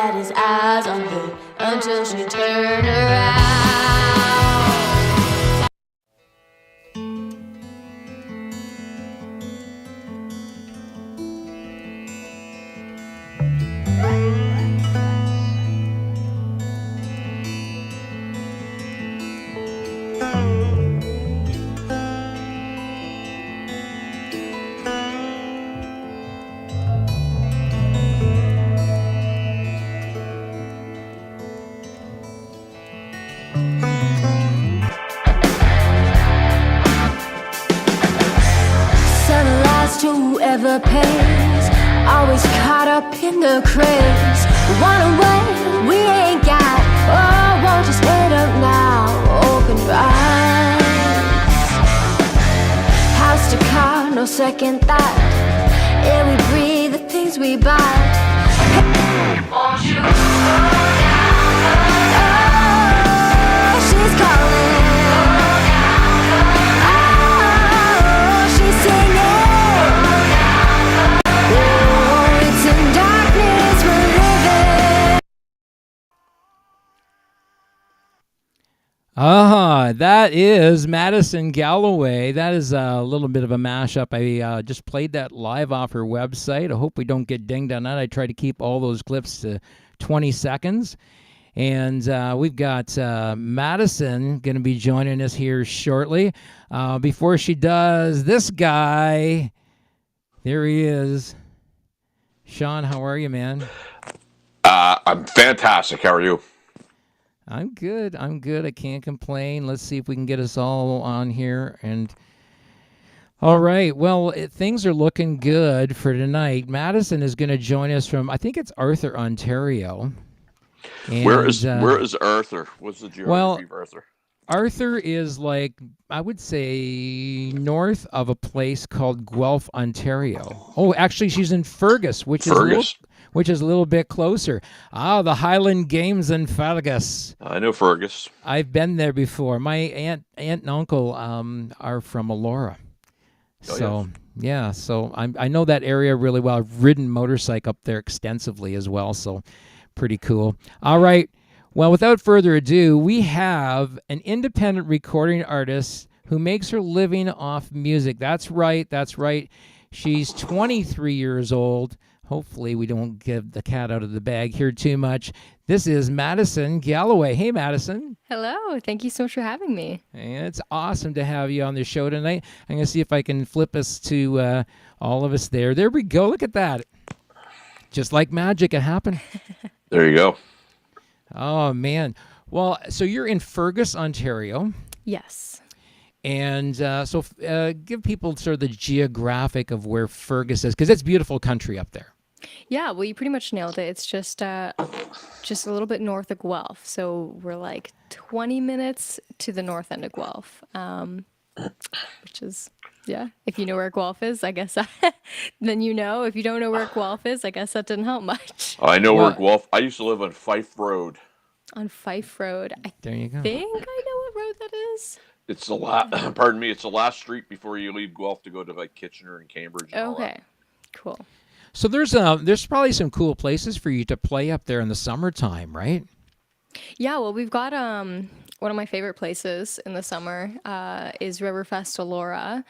had his eyes on her until she turned around. Whoever pays, always caught up in the craze. Run away, we ain't got. Oh, won't you stand up now? Open your eyes. House to car, no second thought. Air we breathe, the things we buy. Won't you slow down? Oh, she's calling. Oh, she's singing. That is Madison Galloway. That is a little bit of a mashup. I just played that live off her website. I hope we don't get dinged on that. I try to keep all those clips to 20 seconds. And we've got Madison going to be joining us here shortly. Before she does, this guy, there he is. Sean, how are you, man? I'm fantastic. How are you? I'm good. I can't complain. Let's see if we can get us all on here. And all right. Well, things are looking good for tonight. Madison is going to join us from, I think it's Arthur, Ontario. And, where is Arthur? What's the geography of Arthur? Arthur is like, I would say, north of a place called Guelph, Ontario. Oh, actually, she's in Fergus, which is a little bit closer. The Highland Games in Fergus. I know Fergus. I've been there before. My aunt and uncle are from Elora. So I know that area really well. I've ridden motorcycle up there extensively as well, so pretty cool. All right. Well, without further ado, we have an independent recording artist who makes her living off music. That's right. She's 23 years old. Hopefully we don't give the cat out of the bag here too much. This is Madison Galloway. Hey, Madison. Hello. Thank you so much for having me. And it's awesome to have you on the show tonight. I'm going to see if I can flip us to all of us there. There we go. Look at that. Just like magic, it happened. There you go. Oh, man. Well, so you're in Fergus, Ontario. Yes. And so give people sort of the geographic of where Fergus is, because it's beautiful country up there. Yeah, well, you pretty much nailed it. It's just a little bit north of Guelph. So we're like 20 minutes to the north end of Guelph, which is, yeah, if you know where Guelph is, I guess then you know. If you don't know where Guelph is, I guess that didn't help much. I know where Guelph. I used to live on Fife Road. On Fife Road. There you go. Think I know what road that is. It's the last. Pardon me. It's the last street before you leave Guelph to go to like Kitchener and Cambridge. And okay, cool. So there's probably some cool places for you to play up there in the summertime, right? Yeah, well, we've got one of my favorite places in the summer is Riverfest Elora,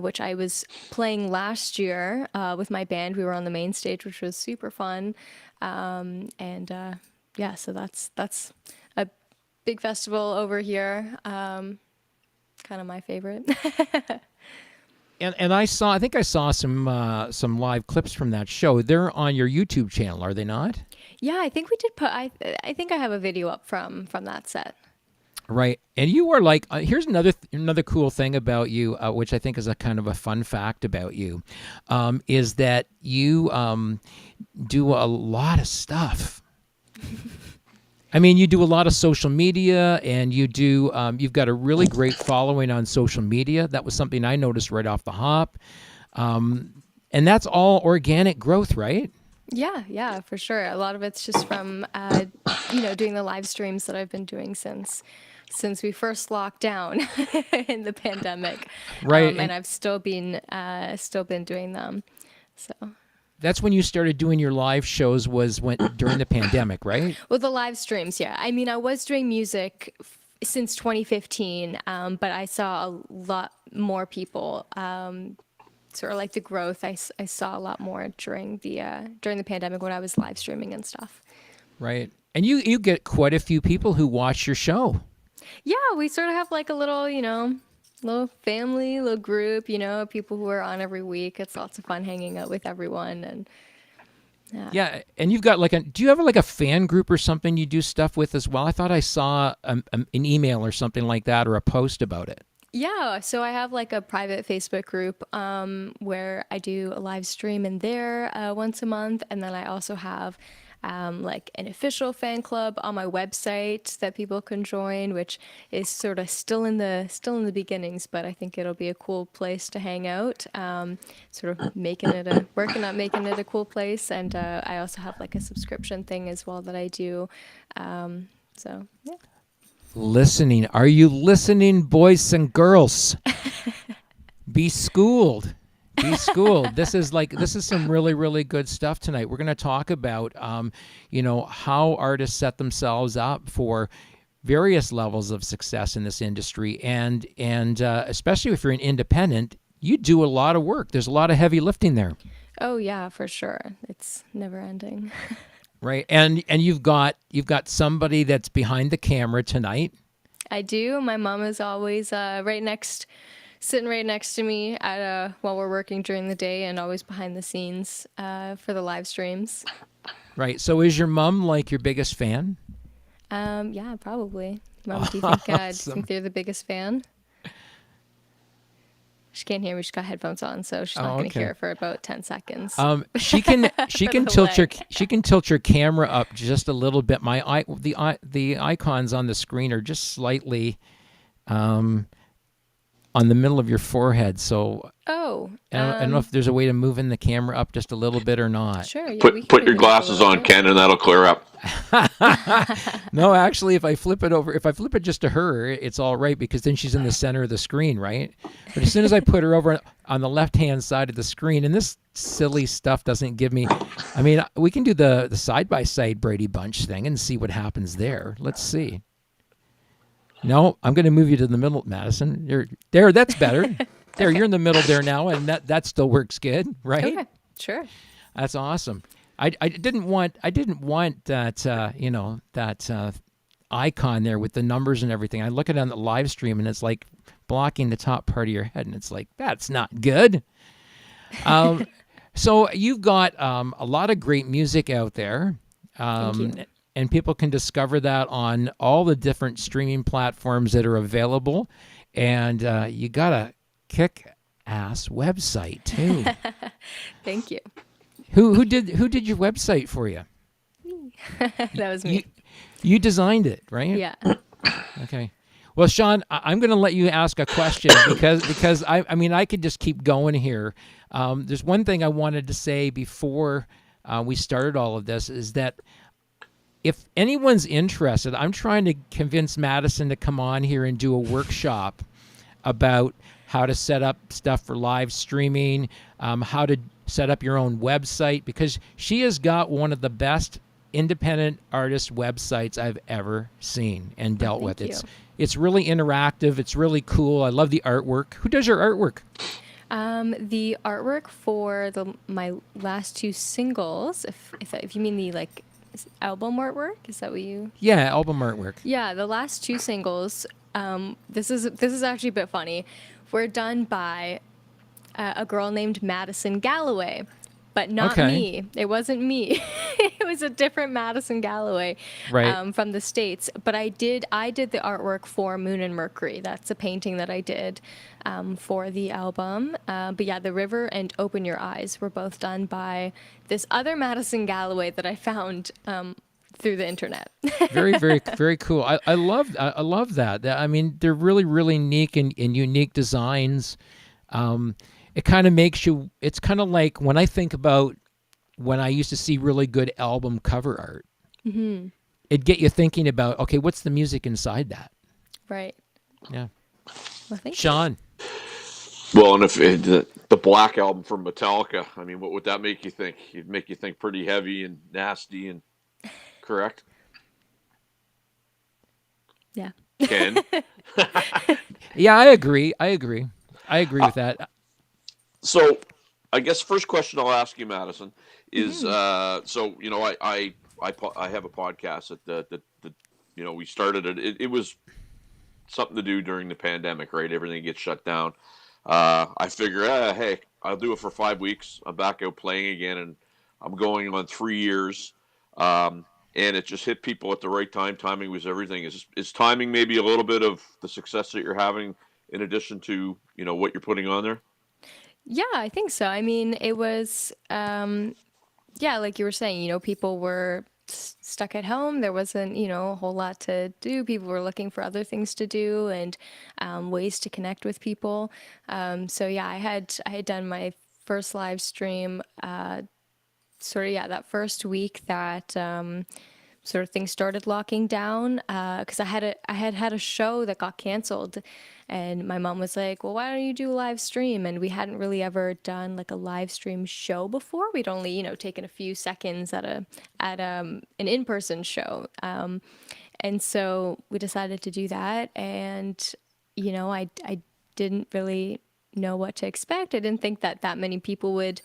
which I was playing last year with my band. We were on the main stage, which was super fun, yeah, so that's a big festival over here. Kind of my favorite. And I think I saw some live clips from that show. They're on your YouTube channel, are they not? Yeah, I think we did put. I think I have a video up from that set. Right, and you are like. Here's another cool thing about you, which I think is a kind of a fun fact about you, is that you do a lot of stuff. I mean, you do a lot of social media, and you do. You've got a really great following on social media. That was something I noticed right off the hop, and that's all organic growth, right? Yeah, for sure. A lot of it's just from doing the live streams that I've been doing since we first locked down in the pandemic, right? And I've still been doing them. So that's when you started doing your live shows was during the pandemic, right? Well, the live streams, yeah. I mean, I was doing music since 2015, but I saw a lot more people. Sort of like the growth, I saw a lot more during the pandemic when I was live streaming and stuff. Right. And you get quite a few people who watch your show. Yeah, we sort of have like a little, little family, little group, people who are on every week. It's lots of fun hanging out with everyone. And yeah, and you've got do you have like a fan group or something you do stuff with as well? I thought I saw an email or something like that or a post about it. Yeah, so I have like a private Facebook group where I do a live stream in there once a month, and then I also have like an official fan club on my website that people can join, which is sort of still in the beginnings, but I think it'll be a cool place to hang out. Sort of working on making it a cool place, and I also have like a subscription thing as well that I do. So yeah. Listening. Are you listening, boys and girls? Be schooled. Be schooled. This is some really, really good stuff tonight. We're going to talk about, how artists set themselves up for various levels of success in this industry, and especially if you're an independent, you do a lot of work. There's a lot of heavy lifting there. Oh yeah, for sure. It's never ending. Right, and you've got somebody that's behind the camera tonight. I do. My mom is always sitting right next to me while we're working during the day, and always behind the scenes for the live streams. Right. So, is your mom like your biggest fan? Yeah, probably. Mom, do you think they're the biggest fan? She can't hear me. She's got headphones on, so she's not going to hear it for about 10 seconds. She can tilt your camera up just a little bit. The icons on the screen are just slightly on the middle of your forehead. So I don't know if there's a way to move in the camera up just a little bit or not. Sure. Yeah, put your glasses on, Ken, and that'll clear up. No, actually, if I flip it just to her, it's all right, because then she's in the center of the screen, right? But as soon as I put her over on the left-hand side of the screen, and this silly stuff doesn't give me, I mean, we can do the side-by-side Brady Bunch thing and see what happens there. Let's see. No, I'm going to move you to the middle, Madison. You're there. That's better. There, you're in the middle there now, and that still works good, right? Okay, sure. That's awesome. I didn't want that icon there with the numbers and everything. I look at it on the live stream, and it's like blocking the top part of your head, and it's like, that's not good. So you've got a lot of great music out there. Thank you. And people can discover that on all the different streaming platforms that are available. And you got a kick-ass website too. Thank you. Who did your website for you? Me. That was me. You designed it, right? Yeah. Okay. Well, Sean, I'm going to let you ask a question because I could just keep going here. There's one thing I wanted to say before we started all of this, is that if anyone's interested, I'm trying to convince Madison to come on here and do a workshop about how to set up stuff for live streaming, how to set up your own website, because she has got one of the best independent artist websites I've ever seen and dealt with. Thank you. It's really interactive. It's really cool. I love the artwork. Who does your artwork? The artwork for my last two singles, if you mean the album artwork, is that what you? Yeah, album artwork. Yeah, the last two singles. This is actually a bit funny. Were done by a girl named Madison Galloway, but not me. It wasn't me. It was a different Madison Galloway, right, from the States. But I did the artwork for Moon and Mercury. That's a painting that I did for the album. But yeah, The River and Open Your Eyes were both done by this other Madison Galloway that I found through the internet. Very, very, very cool. I love that. I mean, they're really, really unique and unique designs. It kind of makes you, it's kind of like when I think about when I used to see really good album cover art, mm-hmm. It'd get you thinking about, okay, what's the music inside that? Right. Yeah. Well, thank Sean. Well, and if the Black Album from Metallica, I mean, what would that make you think? It'd make you think pretty heavy and nasty, and correct? Yeah. Ken? Yeah, I agree with that. So, I guess first question I'll ask you, Madison, is so I have a podcast that we started it. It was something to do during the pandemic, right? Everything gets shut down. I figure, hey, I'll do it for 5 weeks. I'm back out playing again, and I'm going on 3 years. And it just hit people at the right time. Timing was everything. Is timing maybe a little bit of the success that you're having, in addition to what you're putting on there? Yeah, I think so. I mean, it was, like you were saying, people were stuck at home. There wasn't, a whole lot to do. People were looking for other things to do and ways to connect with people. So yeah, I had done my first live stream, that first week that sort of things started locking down, because I had a show that got canceled, and my mom was like, well, why don't you do a live stream? And we hadn't really ever done like a live stream show before. We'd only taken a few seconds at an in-person show, and so we decided to do that. And I didn't really know what to expect. I didn't think that many people would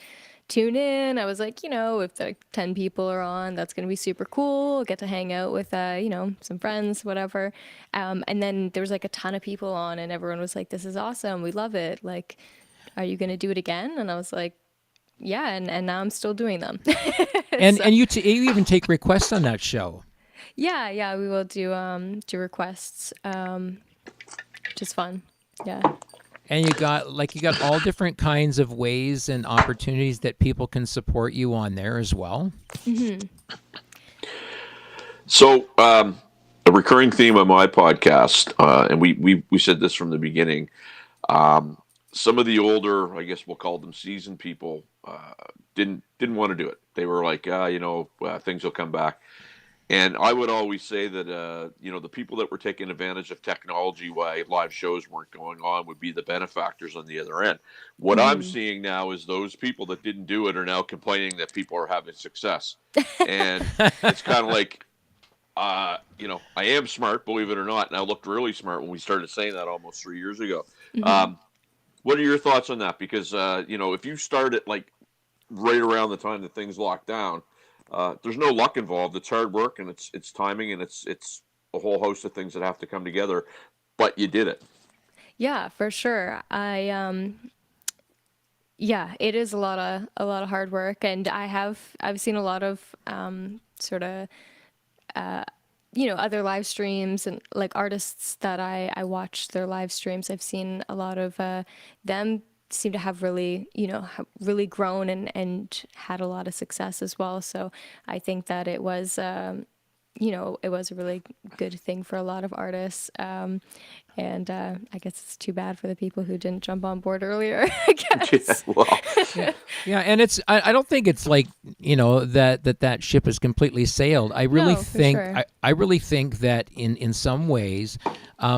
tune in. I was like, if like 10 people are on, that's going to be super cool. I'll get to hang out with, some friends, whatever. And then there was like a ton of people on, and everyone was like, this is awesome. We love it. Like, are you going to do it again? And I was like, yeah. And now I'm still doing them. And you even take requests on that show. Yeah. We will do requests, which is fun. Yeah. And you got all different kinds of ways and opportunities that people can support you on there as well. Mm-hmm. So, a recurring theme on my podcast, and we said this from the beginning. Some of the older, I guess we'll call them seasoned people, didn't want to do it. They were like, things will come back. And I would always say that, the people that were taking advantage of technology while live shows weren't going on would be the benefactors on the other end. What I'm seeing now is those people that didn't do it are now complaining that people are having success. And it's kind of like, I am smart, believe it or not. And I looked really smart when we started saying that almost 3 years ago. Mm-hmm. What are your thoughts on that? Because, if you start at like right around the time that things locked down, there's no luck involved. It's hard work, and it's timing, and it's a whole host of things that have to come together. But you did it. Yeah, for sure. It is a lot of hard work, and I've seen a lot of other live streams, and like artists that I watch their live streams. I've seen a lot of them seem to have really grown and had a lot of success as well. So I think that it was, it was a really good thing for a lot of artists. And I guess it's too bad for the people who didn't jump on board earlier, I guess. Yeah, and it's I don't think it's like, that ship has completely sailed. I really think sure. I really think that in some ways,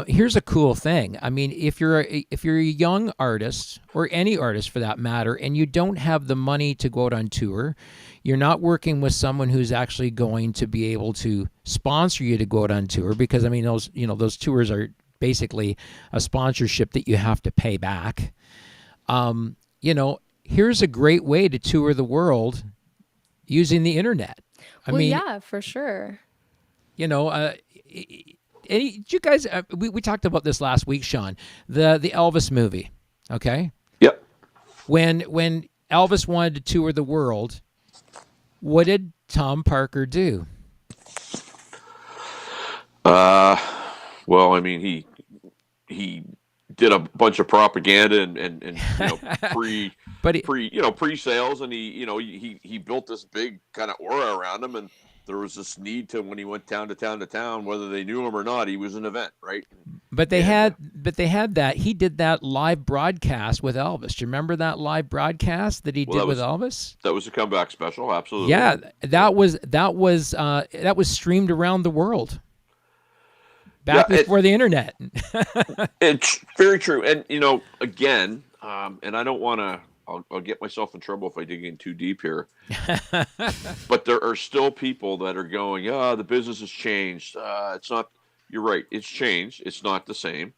here's a cool thing. I mean, if you're a young artist, or any artist for that matter, and you don't have the money to go out on tour, you're not working with someone who's actually going to be able to sponsor you to go out on tour, because I mean those tours are basically a sponsorship that you have to pay back. Here's a great way to tour the world using the internet. I mean, yeah, for sure. You guys, we talked about this last week, Sean, the Elvis movie. Okay. Yep. When Elvis wanted to tour the world, what did Tom Parker do? Well, I mean, he did a bunch of propaganda and pre-sales, and he built this big kind of aura around him, and there was this need to, when he went town to town, whether they knew him or not, he was an event, right? But they had that. He did that live broadcast with Elvis. Do you remember that live broadcast that he did with Elvis? That was a comeback special, absolutely. Yeah, that was streamed around the world. Back before the internet. It's very true. And, again, and I don't want to. I'll get myself in trouble if I dig in too deep here. But there are still people that are going, the business has changed. It's not. You're right. It's changed. It's not the same.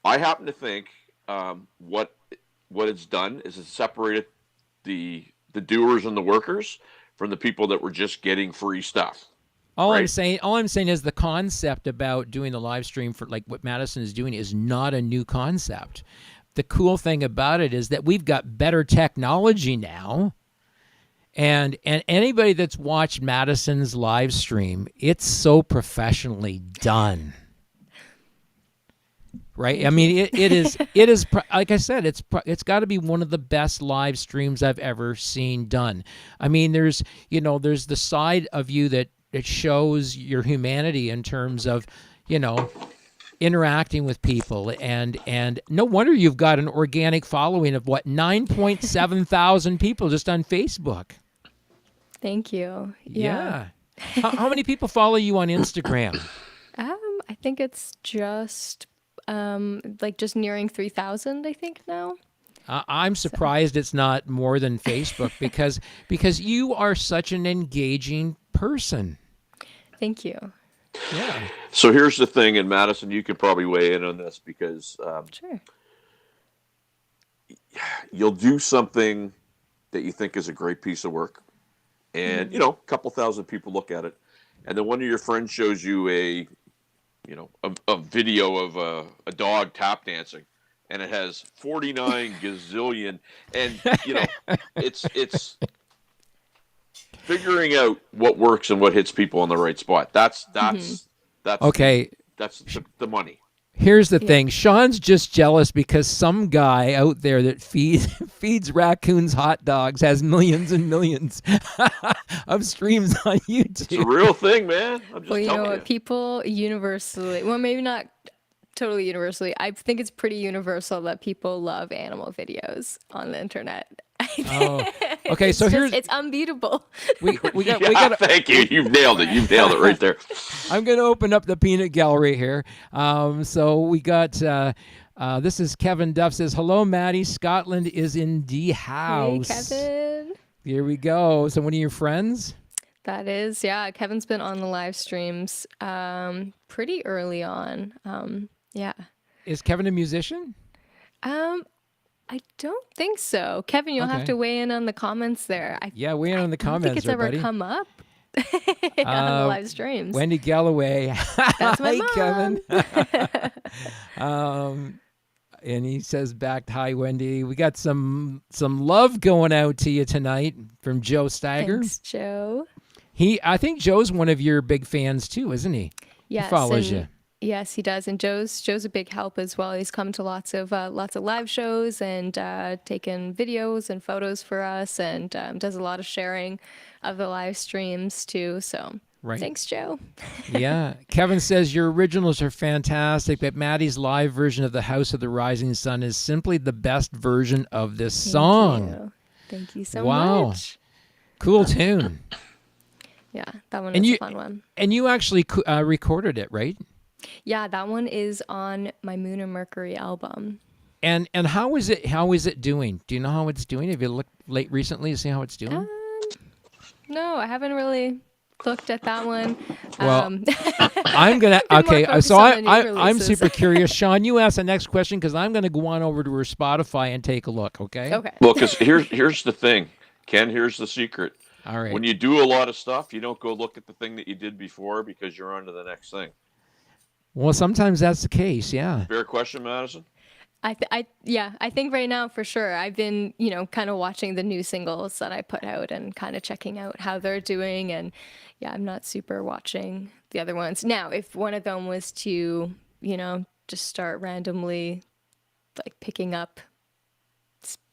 I happen to think what it's done is it's separated the doers and the workers from the people that were just getting free stuff. All I'm saying is the concept about doing the live stream for like what Madison is doing is not a new concept. The cool thing about it is that we've got better technology now. And anybody that's watched Madison's live stream, it's so professionally done. Right? I mean, it is like I said, it's got to be one of the best live streams I've ever seen done. I mean, there's the side of you that shows your humanity in terms of, interacting with people, and no wonder you've got an organic following of 9.7 thousand people just on Facebook. Thank you. Yeah. How many people follow you on Instagram? I think it's just just nearing 3,000, I think now. I'm surprised it's not more than Facebook because you are such an engaging person. Thank you. Yeah. So here's the thing, and Madison, you could probably weigh in on this because Sure. You'll do something that you think is a great piece of work, and a couple thousand people look at it, and then one of your friends shows you a video of a dog tap dancing, and it has 49 gazillion, and it's figuring out what works and what hits people on the right spot. That's okay. That's the money. Here's the thing. Sean's just jealous because some guy out there that feeds raccoons hot dogs has millions and millions of streams on YouTube. It's a real thing, man. I'm just telling you. People universally, well, maybe not totally universally, I think it's pretty universal that people love animal videos on the internet. Oh, okay. So it's unbeatable. We got. Thank you. You've nailed it. You've nailed it right there. I'm going to open up the peanut gallery here. So we got. This is Kevin Duff says, "Hello, Maddie. Scotland is in the house." Hey, Kevin. Here we go. So one of your friends? That is, yeah. Kevin's been on the live streams pretty early on. Yeah. Is Kevin a musician? I don't think so. Kevin, you'll have to weigh in on the comments there. Weigh in on the comments. I don't think it's ever buddy. come up on the live streams. Wendy Galloway. That's my Hi, Kevin. And he says back, "Hi, Wendy. We got some love going out to you tonight from Joe Steiger." Thanks, Joe. I think Joe's one of your big fans too, isn't he? Yes, he follows you. Yes, he does, and Joe's a big help as well. He's come to lots of live shows and taken videos and photos for us, and does a lot of sharing of the live streams too. So thanks, Joe. Yeah, Kevin says your originals are fantastic, but Maddie's live version of "The House of the Rising Sun" is simply the best version of this song. Thank you so much. Cool tune. Yeah, that one is a fun one. And you actually recorded it, right? Yeah, that one is on my Moon and Mercury album. And how is it doing? Do you know how it's doing? Have you looked recently to see how it's doing? No, I haven't really looked at that one. Well, I'm gonna. Okay, so I'm super curious. Sean, you ask the next question because I'm gonna go on over to her Spotify and take a look. Okay. Okay. Well, because here's the thing, Ken. Here's the secret. All right. When you do a lot of stuff, you don't go look at the thing that you did before because you're on to the next thing. Well, sometimes that's the case. Yeah. Fair question, Madison. I think right now for sure. I've been, kind of watching the new singles that I put out and kind of checking out how they're doing. And yeah, I'm not super watching the other ones. Now, if one of them was to, just start randomly like picking up,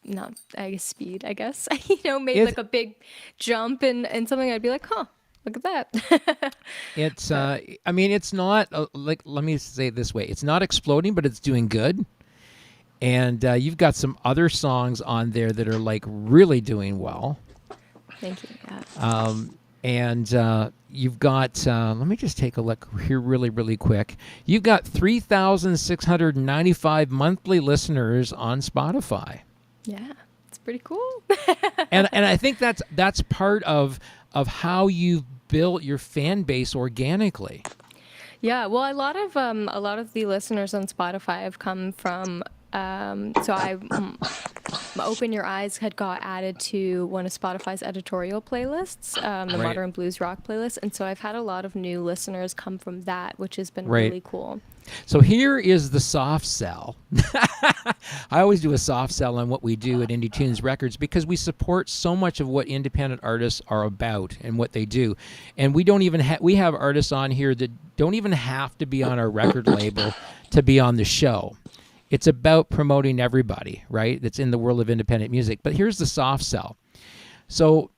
not, I guess, speed, I guess, made like a big jump and something, I'd be like, huh. Look at that. It's, it's not like, let me say it this way. It's not exploding, but it's doing good. And you've got some other songs on there that are like really doing well. Thank you. Yeah. And you've got, let me just take a look here really, really quick. You've got 3,695 monthly listeners on Spotify. Yeah, it's pretty cool. and I think that's part of how you've built your fan base organically. Yeah, well, a lot of the listeners on Spotify have come from. Open Your Eyes had got added to one of Spotify's editorial playlists, the Right. Modern Blues Rock playlist, and so I've had a lot of new listeners come from that, which has been Right. really cool. So here is the soft sell. I always do a soft sell on what we do at Indie Tunes Records because we support so much of what independent artists are about and what they do. And we don't even we have artists on here that don't even have to be on our record label to be on the show. It's about promoting everybody, right? That's in the world of independent music. But here's the soft sell. So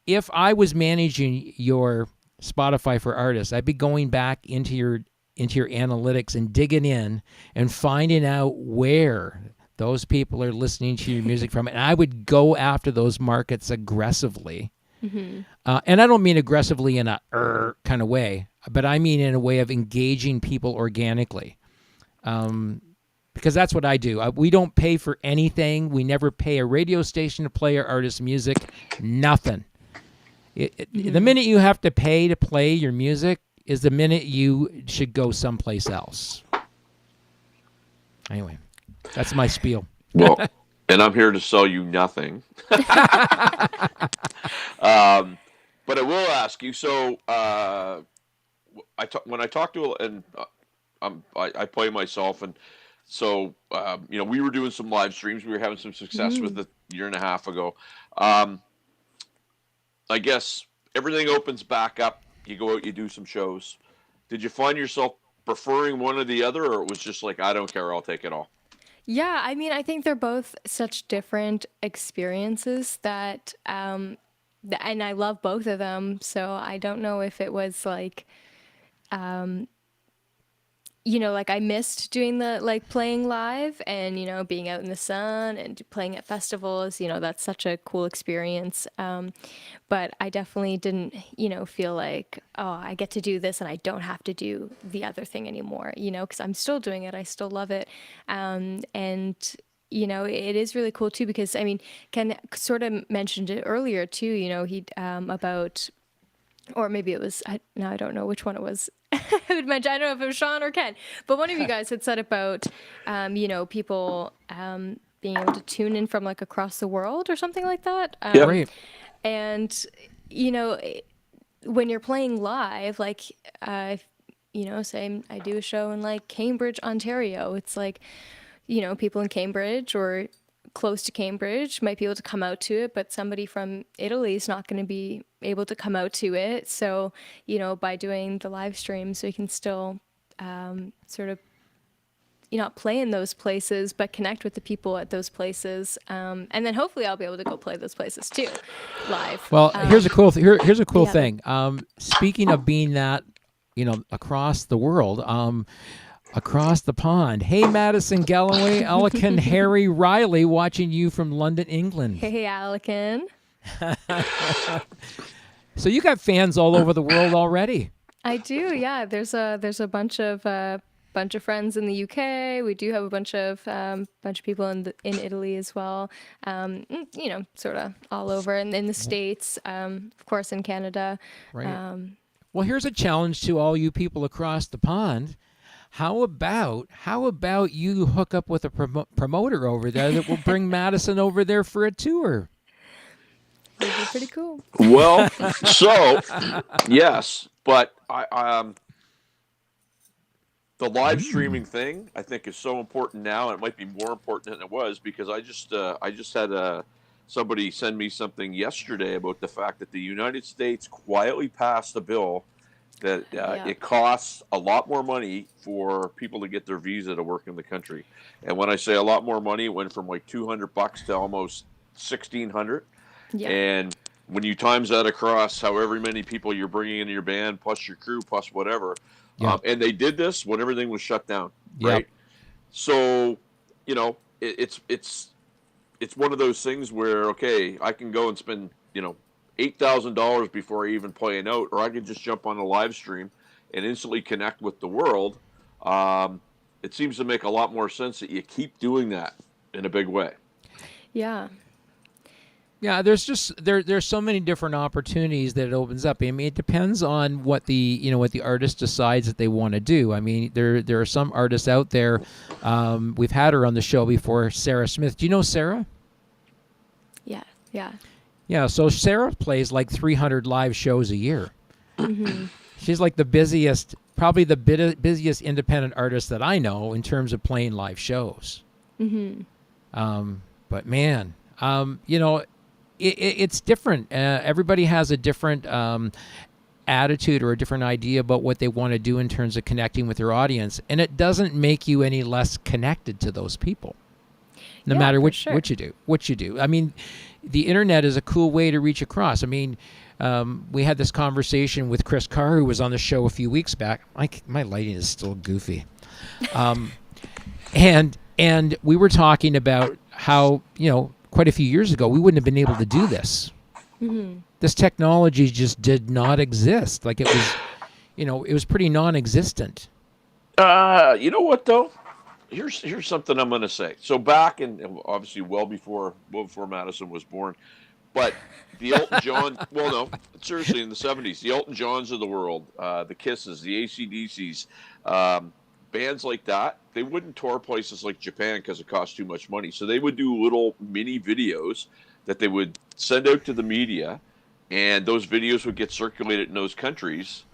if I was managing your Spotify for artists, I'd be going back into your analytics and digging in and finding out where those people are listening to your music from. And I would go after those markets aggressively. Mm-hmm. And I don't mean aggressively in a kind of way, but I mean in a way of engaging people organically. Because that's what I do. We don't pay for anything. We never pay a radio station to play our artist's music. Nothing. The minute you have to pay to play your music is the minute you should go someplace else. Anyway, that's my spiel. Well, and I'm here to sell you nothing. But I will ask you. So when I talk to and I play myself, and so we were doing some live streams. We were having some success with it a year and a half ago. I guess everything opens back up. You go out, you do some shows. Did you find yourself preferring one or the other, or it was just like, I don't care, I'll take it all? Yeah, I mean, I think they're both such different experiences that, and I love both of them. So I don't know if it was like, like I missed doing the playing live and being out in the sun and playing at festivals. That's such a cool experience. But I definitely didn't feel like, oh, I get to do this and I don't have to do the other thing anymore. Because I'm still doing it, I still love it, and it is really cool too because I mean Ken sort of mentioned it earlier too. He about. Or maybe it was, I don't know which one it was. I don't know if it was Sean or Ken, but one of you guys had said about, people being able to tune in from across the world or something like that. Yeah. Right. And, when you're playing live, say I do a show in Cambridge, Ontario, it's people in Cambridge or close to Cambridge might be able to come out to it, but somebody from Italy is not going to be able to come out to it. So, by doing the live streams, we can still sort of, not play in those places, but connect with the people at those places. And then hopefully I'll be able to go play those places too, live. Well, here's a cool yeah. thing. Speaking of being that, across the world, across the pond. Hey, Madison Galloway, Alcan, Harry Riley, watching you from London, England. Hey, Alcan. So you got fans all over the world already. I do, yeah. There's a bunch of friends in the UK. We do have a bunch of people in Italy as well. Sort of all over, and in the States, of course, in Canada. Right. Well, here's a challenge to all you people across the pond. How about you hook up with a promoter over there that will bring Madison over there for a tour? It'd be pretty cool. Well, so yes, but I the live streaming thing I think is so important now, and it might be more important than it was because I just had somebody send me something yesterday about the fact that the United States quietly passed a bill that it costs a lot more money for people to get their visa to work in the country. And when I say a lot more money, it went from $200 to almost $1,600. Yeah. And when you times that across however many people you're bringing into your band, plus your crew, plus whatever, and they did this when everything was shut down, right? So, it's one of those things where, okay, I can go and spend, $8,000 before I even play a note, or I could just jump on a live stream and instantly connect with the world. It seems to make a lot more sense that you keep doing that in a big way. Yeah. Yeah, there's so many different opportunities that it opens up. I mean, it depends on what the artist decides that they want to do. I mean, there are some artists out there. We've had her on the show before, Sarah Smith. Do you know Sarah? Yeah. Yeah. Yeah. So Sarah plays like 300 live shows a year. Mm-hmm. She's like the busiest, probably the busiest independent artist that I know in terms of playing live shows. Mm-hmm. But man, it's different. Everybody has a different attitude or a different idea about what they want to do in terms of connecting with their audience, and it doesn't make you any less connected to those people, no matter what you do. I mean, the internet is a cool way to reach across. I mean, we had this conversation with Chris Carr, who was on the show a few weeks back. My lighting is still goofy, and we were talking about how quite a few years ago, we wouldn't have been able to do this. Mm-hmm. This technology just did not exist. Like it was, it was pretty non-existent. You know what though? Here's something I'm going to say. So back in, obviously well before Madison was born, but the Elton John, well, no, seriously, in the 70s, the Elton Johns of the world, the Kisses, the AC/DCs, bands like that, they wouldn't tour places like Japan because it cost too much money. So they would do little mini videos that they would send out to the media, and those videos would get circulated in those countries,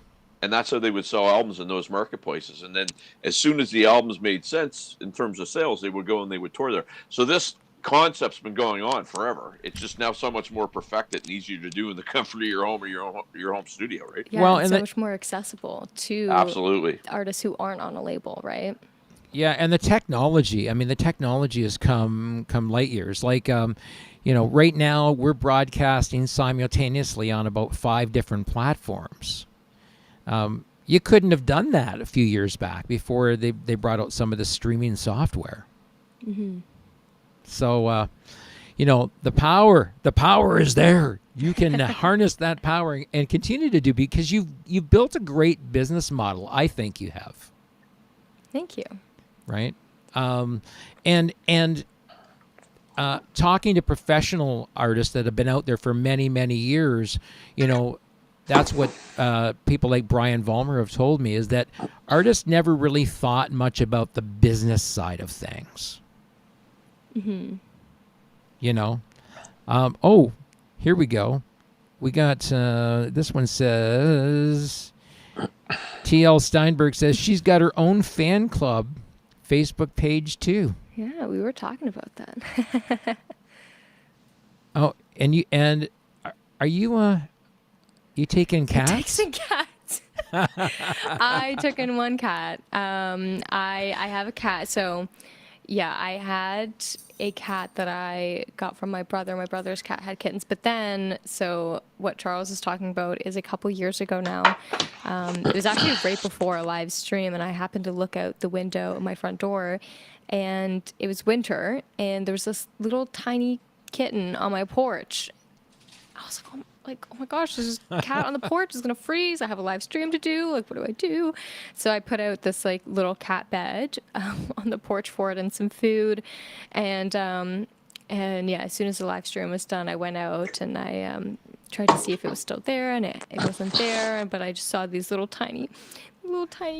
and that's how they would sell albums in those marketplaces. And then as soon as the albums made sense in terms of sales, they would go and they would tour there. So this concept's been going on forever. It's just now so much more perfected and easier to do in the comfort of your home or your home studio, right? Yeah, well, and so much more accessible to absolutely artists who aren't on a label, right? Yeah, and the technology. I mean, the technology has come light years. Like, right now we're broadcasting simultaneously on about 5 different platforms. You couldn't have done that a few years back before they brought out some of the streaming software. Mm-hmm. So, the power is there. You can harness that power and continue to do, because you've built a great business model. I think you have. Thank you. Right. And talking to professional artists that have been out there for many, many years, that's what people like Brian Vollmer have told me, is that artists never really thought much about the business side of things. Mm-hmm. Here we go. We got, this one says, T.L. Steinberg says she's got her own fan club Facebook page too. Yeah, we were talking about that. Oh, and are you taking cats? Taking cats. I took in one cat. I have a cat. So, yeah, I had a cat that I got from my brother. My brother's cat had kittens. But then, so what Charles is talking about is a couple years ago now. It was actually right before a live stream, and I happened to look out the window of my front door, and it was winter, and there was this little tiny kitten on my porch. I was oh my gosh, there's this cat on the porch. It's going to freeze. I have a live stream to do. Like, what do I do? So I put out this little cat bed on the porch for it and some food. And yeah, as soon as the live stream was done, I went out and I tried to see if it was still there, and it wasn't there. But I just saw these little tiny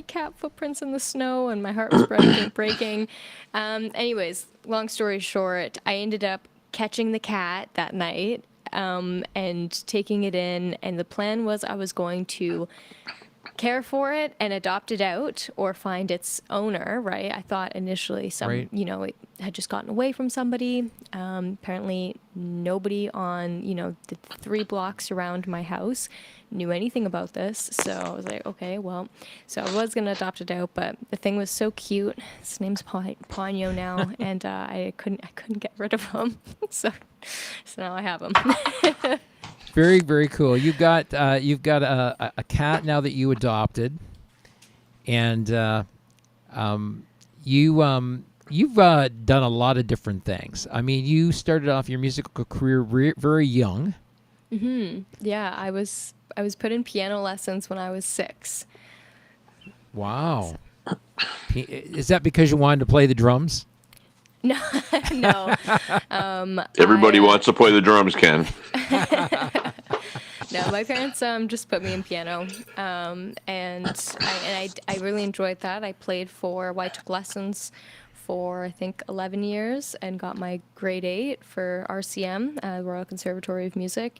cat footprints in the snow, and my heart was breaking. Anyways, long story short, I ended up catching the cat that night. And taking it in, and the plan was I was going to care for it and adopt it out or find its owner, right? I thought initially it had just gotten away from somebody. Apparently nobody on, the 3 blocks around my house knew anything about this. So I was like, okay, well, so I was going to adopt it out, but the thing was so cute. His name's Ponyo now, and I couldn't get rid of him. So now I have him. Very, very cool. You've got a cat now that you adopted, and you've done a lot of different things. I mean, you started off your musical career very young, Yeah, I was put in piano lessons when I was 6. Wow. Is that because you wanted to play the drums? No, no. Everybody wants to play the drums, Ken. No, my parents just put me in piano, and I really enjoyed that. I took lessons for I think 11 years and got my grade 8 for RCM, Royal Conservatory of Music,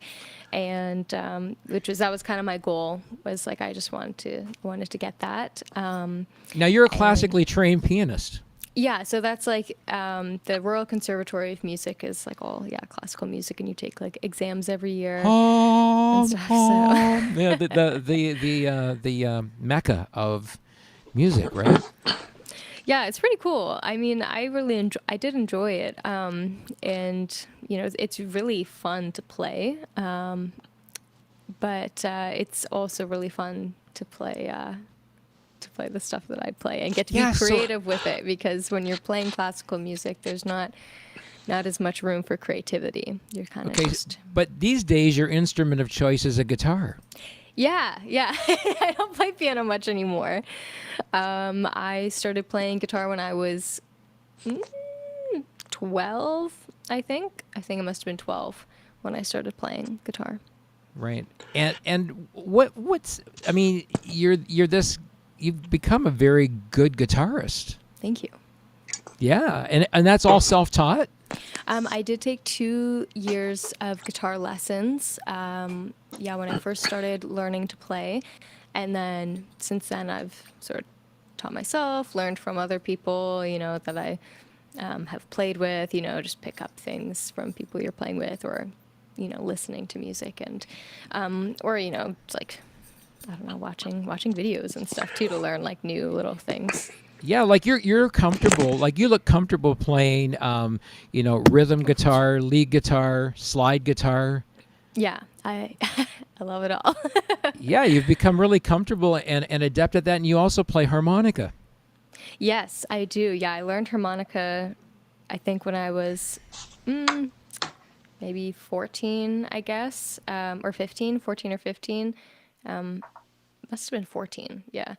and that was kind of my goal. Was like I just wanted to get that. Now you're a classically trained pianist. Yeah, so that's like the Royal Conservatory of Music is like all classical music, and you take like exams every year and stuff. So. Yeah, the mecca of music, right? Yeah, it's pretty cool. I mean, I did enjoy it, and it's really fun to play. But it's also really fun to play the stuff that I play and get to be creative with it, because when you're playing classical music, there's not as much room for creativity. You're kind of just... But these days, your instrument of choice is a guitar. Yeah. I don't play piano much anymore. I started playing guitar when I was 12, I think. I think it must have been 12 when I started playing guitar. Right. And what's I mean, you've become a very good guitarist. Thank you. Yeah, and that's all self-taught? I did take 2 years of guitar lessons. When I first started learning to play, and then since then I've sort of taught myself, learned from other people, that I have played with. Just pick up things from people you're playing with, or listening to music, and or like, I don't know, watching videos and stuff too, to learn like new little things. Yeah, like you're comfortable. Like you look comfortable playing, rhythm guitar, lead guitar, slide guitar. Yeah, I love it all. Yeah, you've become really comfortable and adept at that, and you also play harmonica. Yes, I do. Yeah, I learned harmonica, I think when I was maybe 14, I guess, or 15, 14 or 15. Must have been 14, yeah.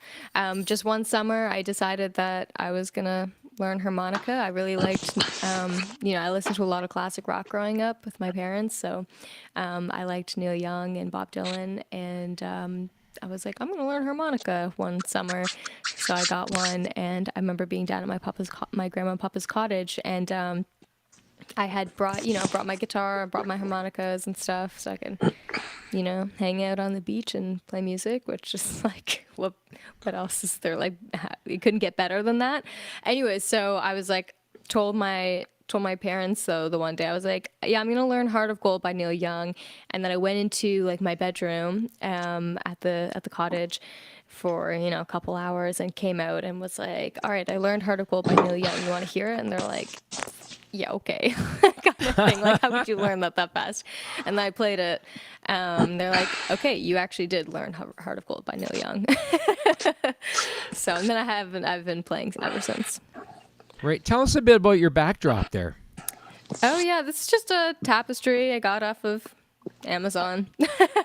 Just one summer, I decided that I was going to learn harmonica. I really liked, I listened to a lot of classic rock growing up with my parents, so I liked Neil Young and Bob Dylan, and I was like, I'm going to learn harmonica one summer. So I got one, and I remember being down at my grandma and papa's cottage, and I had brought my guitar, brought my harmonicas and stuff, so I could, hang out on the beach and play music, which is like, what else is there? Like, you couldn't get better than that. Anyway, so I was like, told my parents, though, the one day I was like, yeah, I'm gonna learn Heart of Gold by Neil Young, and then I went into like my bedroom at the cottage for a couple hours, and came out and was like, all right, I learned Heart of Gold by Neil Young, you want to hear it? And they're like, yeah, okay. Kind of thing. Like, how could you learn that fast? And then I played it. They're like, okay, you actually did learn Heart of Gold by Neil Young. So, and then I've been playing ever since. Right. Tell us a bit about your backdrop there. Oh yeah, this is just a tapestry I got off of Amazon.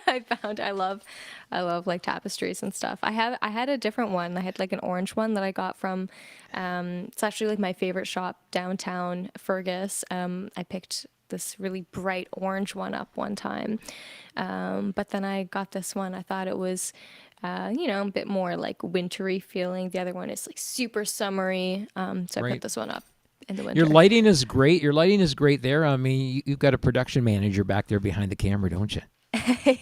I love like tapestries and stuff. I had a different one. I had like an orange one that I got from it's actually like my favorite shop downtown, Fergus. I picked this really bright orange one up one time. But then I got this one. I thought it was a bit more like wintry feeling. The other one is like super summery. So I put this one up in the winter. Your lighting is great. There. I mean, you've got a production manager back there behind the camera, don't you?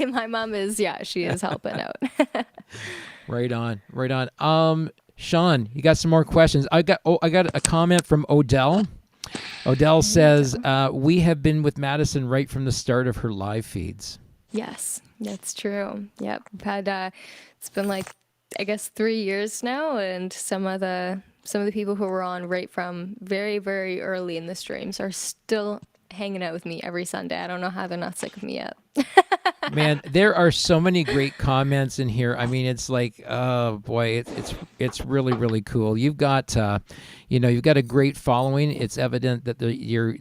My mom is, she is helping out. Right on. Sean, you got some more questions? I got a comment from Odell. Odell says, we have been with Madison right from the start of her live feeds. Yes, that's true. Yep. We've had, it's been like, I guess 3 years now, and some of the people who were on right from very, very early in the streams are still hanging out with me every Sunday. I don't know how they're not sick of me yet. Man, there are so many great comments in here. I mean, it's like, oh boy, it's really, really cool. You've got, you've got a great following. It's evident that you're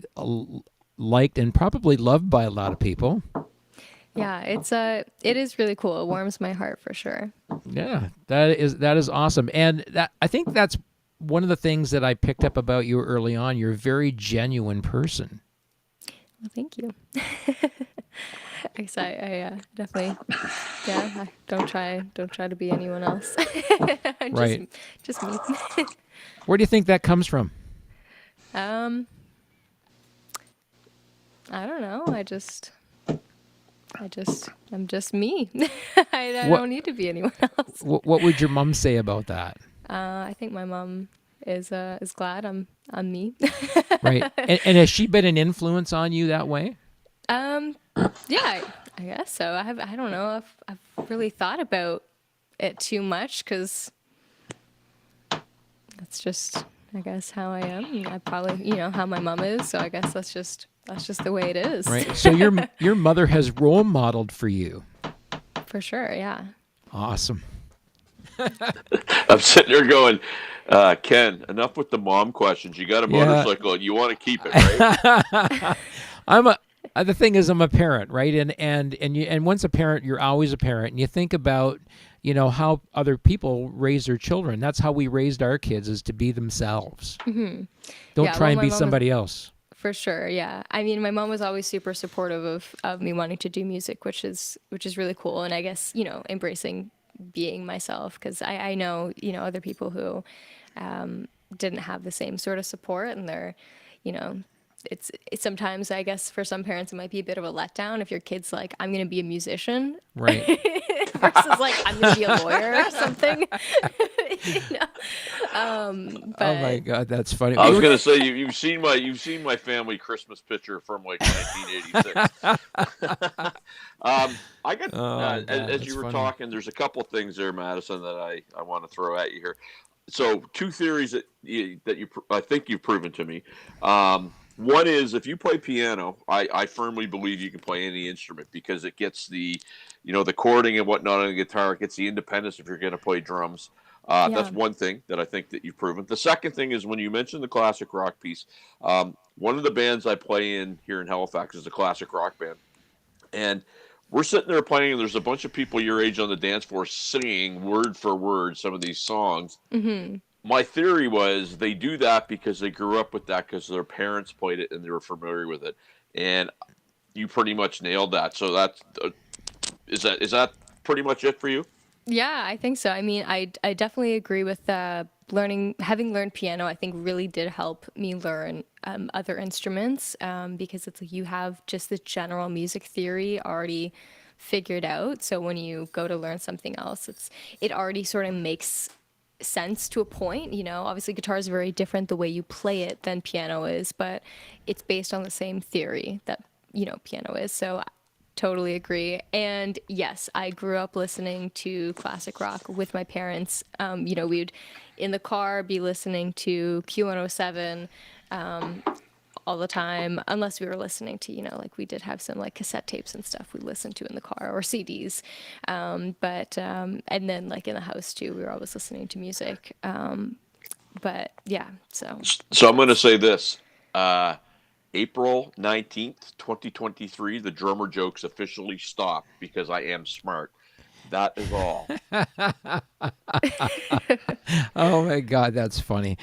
liked and probably loved by a lot of people. Yeah, it is really cool. It warms my heart for sure. Yeah, that is awesome. And I think that's one of the things that I picked up about you early on. You're a very genuine person. Well, thank you. I guess I definitely, yeah. I don't try to be anyone else. Right. Just me. Where do you think that comes from? I don't know. I'm just me. I don't need to be anyone else. What would your mom say about that? I think my mom is glad I'm me. Right. And has she been an influence on you that way? Yeah, I guess so. I don't know if I've really thought about it too much because that's just, I guess, how I am. I probably, how my mom is. So I guess that's just the way it is. Right. So your mother has role modeled for you. For sure. Yeah. Awesome. I'm sitting there going, Ken, enough with the mom questions. You got a motorcycle and you want to keep it, right? The thing is, I'm a parent, right? And once a parent, you're always a parent, and you think about, how other people raise their children. That's how we raised our kids, is to be themselves. Mm-hmm. Don't try and be somebody else. For sure, yeah. I mean, my mom was always super supportive of me wanting to do music, which is really cool. And I guess, embracing being myself, because I know, other people who didn't have the same sort of support, and they're, it's sometimes, I guess, for some parents, it might be a bit of a letdown if your kid's like, I'm going to be a musician. Right. Versus like, I'm going to be a lawyer or something. But, oh my God, that's funny. I was going to say, you've seen my family Christmas picture from like 1986. I got, as you were funny. Talking, there's a couple of things there, Madison, that I want to throw at you here. So 2 theories that I think you've proven to me. One is, if you play piano, I firmly believe you can play any instrument, because it gets the, the chording and whatnot on the guitar. It gets the independence if you're going to play drums. That's one thing that I think that you've proven. The second thing is, when you mentioned the classic rock piece, one of the bands I play in here in Halifax is a classic rock band. And we're sitting there playing, and there's a bunch of people your age on the dance floor singing word for word some of these songs. Mm-hmm. My theory was they do that because they grew up with that, because their parents played it and they were familiar with it. And you pretty much nailed that. So that's is that pretty much it for you? Yeah, I think so. I mean, I definitely agree with having learned piano. I think really did help me learn other instruments, because it's like you have just the general music theory already figured out. So when you go to learn something else, it already sort of makes sense to a point. Obviously guitar is very different the way you play it than piano is, but it's based on the same theory that piano is. So totally agree. And yes, I grew up listening to classic rock with my parents. We'd in the car be listening to Q107 all the time, unless we were listening to, like we did have some like cassette tapes and stuff we listened to in the car, or CDs. And then like in the house too, we were always listening to music. But yeah, so I'm going to say this, April 19th, 2023, the drummer jokes officially stop, because I am smart. That is all. Oh my God, that's funny.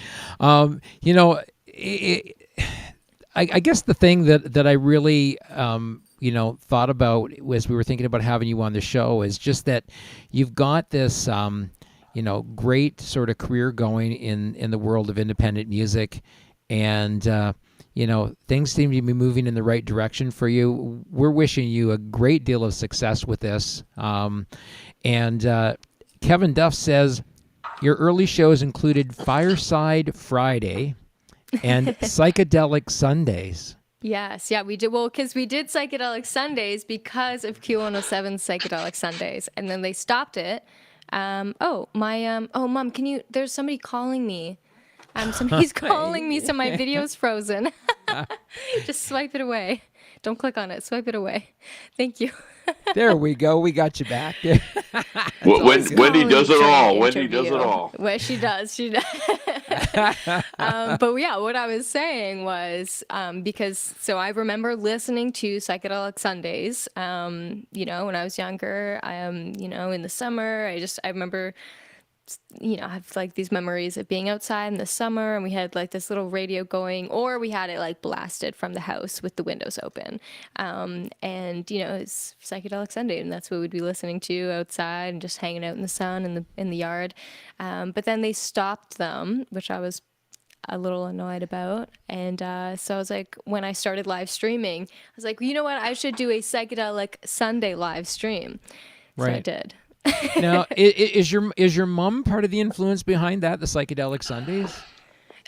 I guess the thing that I really, thought about as we were thinking about having you on the show is just that you've got this, great sort of career going in the world of independent music, and, things seem to be moving in the right direction for you. We're wishing you a great deal of success with this. And Kevin Duff says your early shows included Fireside Friday and Psychedelic Sundays. Yes, yeah, we did. Well, because we did Psychedelic Sundays because of Q107's Psychedelic Sundays, and then they stopped it. Mom, there's somebody calling me. Somebody's calling me, so my video's frozen. Just swipe it away. Don't click on it. Swipe it away. Thank you. There we go. We got you back. There. Wendy does it all. Wendy Interview. does it all. Well, she does. She does. But yeah, what I was saying was because so I remember listening to Psychedelic Sundays. You know, when I was younger, you know, in the summer, I remember. You know, I have like these memories of being outside in the summer and we had like this little radio going, or we had it like blasted from the house with the windows open. And you know, it's Psychedelic Sunday and that's what we'd be listening to outside and just hanging out in the sun in the yard. But then they stopped them, which I was a little annoyed about. And so I was like, when I started live streaming, I was like, you know what, I should do a Psychedelic Sunday live stream. So I did. Now, is your mom part of the influence behind that, the Psychedelic Sundays?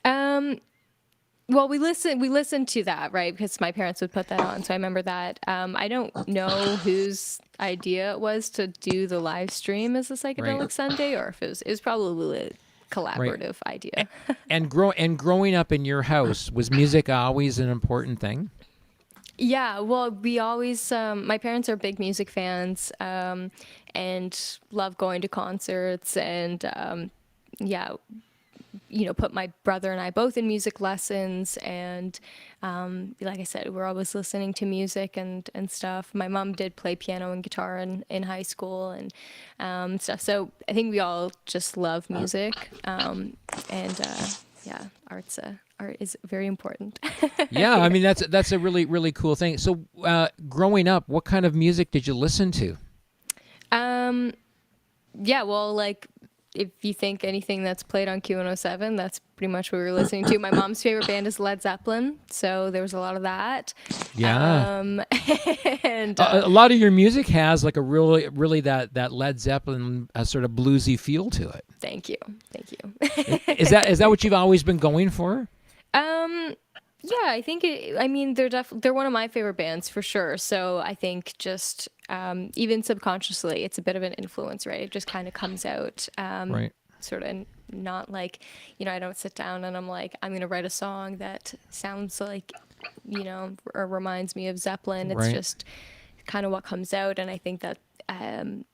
Well, we listened to that, right? Because my parents would put that on. So I remember that. I don't know whose idea it was to do the live stream as a Psychedelic Sunday, or if it was probably a collaborative idea. And growing up in your house, was music always an important thing? Yeah, well, we always, my parents are big music fans and love going to concerts and, yeah, you know, put my brother and I both in music lessons. And like I said, we're always listening to music and stuff. My mom did play piano and guitar in high school and stuff. So I think we all just love music. Yeah, art is very important. Yeah, I mean that's a really really cool thing. So, growing up, what kind of music did you listen to? Yeah, well, like if you think anything that's played on Q107, that's pretty much what we were listening to. My mom's favorite band is Led Zeppelin, so there was a lot of that. Yeah, and a lot of your music has like a really that Led Zeppelin sort of bluesy feel to it. Thank you. Is that what you've always been going for? Yeah, I think they're one of my favorite bands for sure. So I think just even subconsciously, it's a bit of an influence, right? It just kind of comes out, Right. sort of not like, you know, I don't sit down and I'm like, I'm going to write a song that sounds like, you know, or reminds me of Zeppelin. It's Right. just kind of what comes out. And I think that,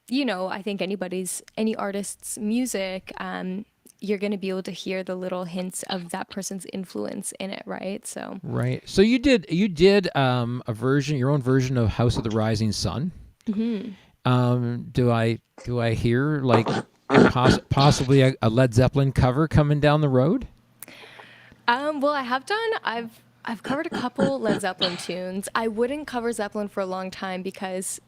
you know, I think any artist's music, you're going to be able to hear the little hints of that person's influence in it, right? So Right. So you did your own version of House of the Rising Sun. Mm-hmm. Do I hear like possibly a Led Zeppelin cover coming down the road? Well, I've covered a couple Led Zeppelin tunes. I wouldn't cover Zeppelin for a long time because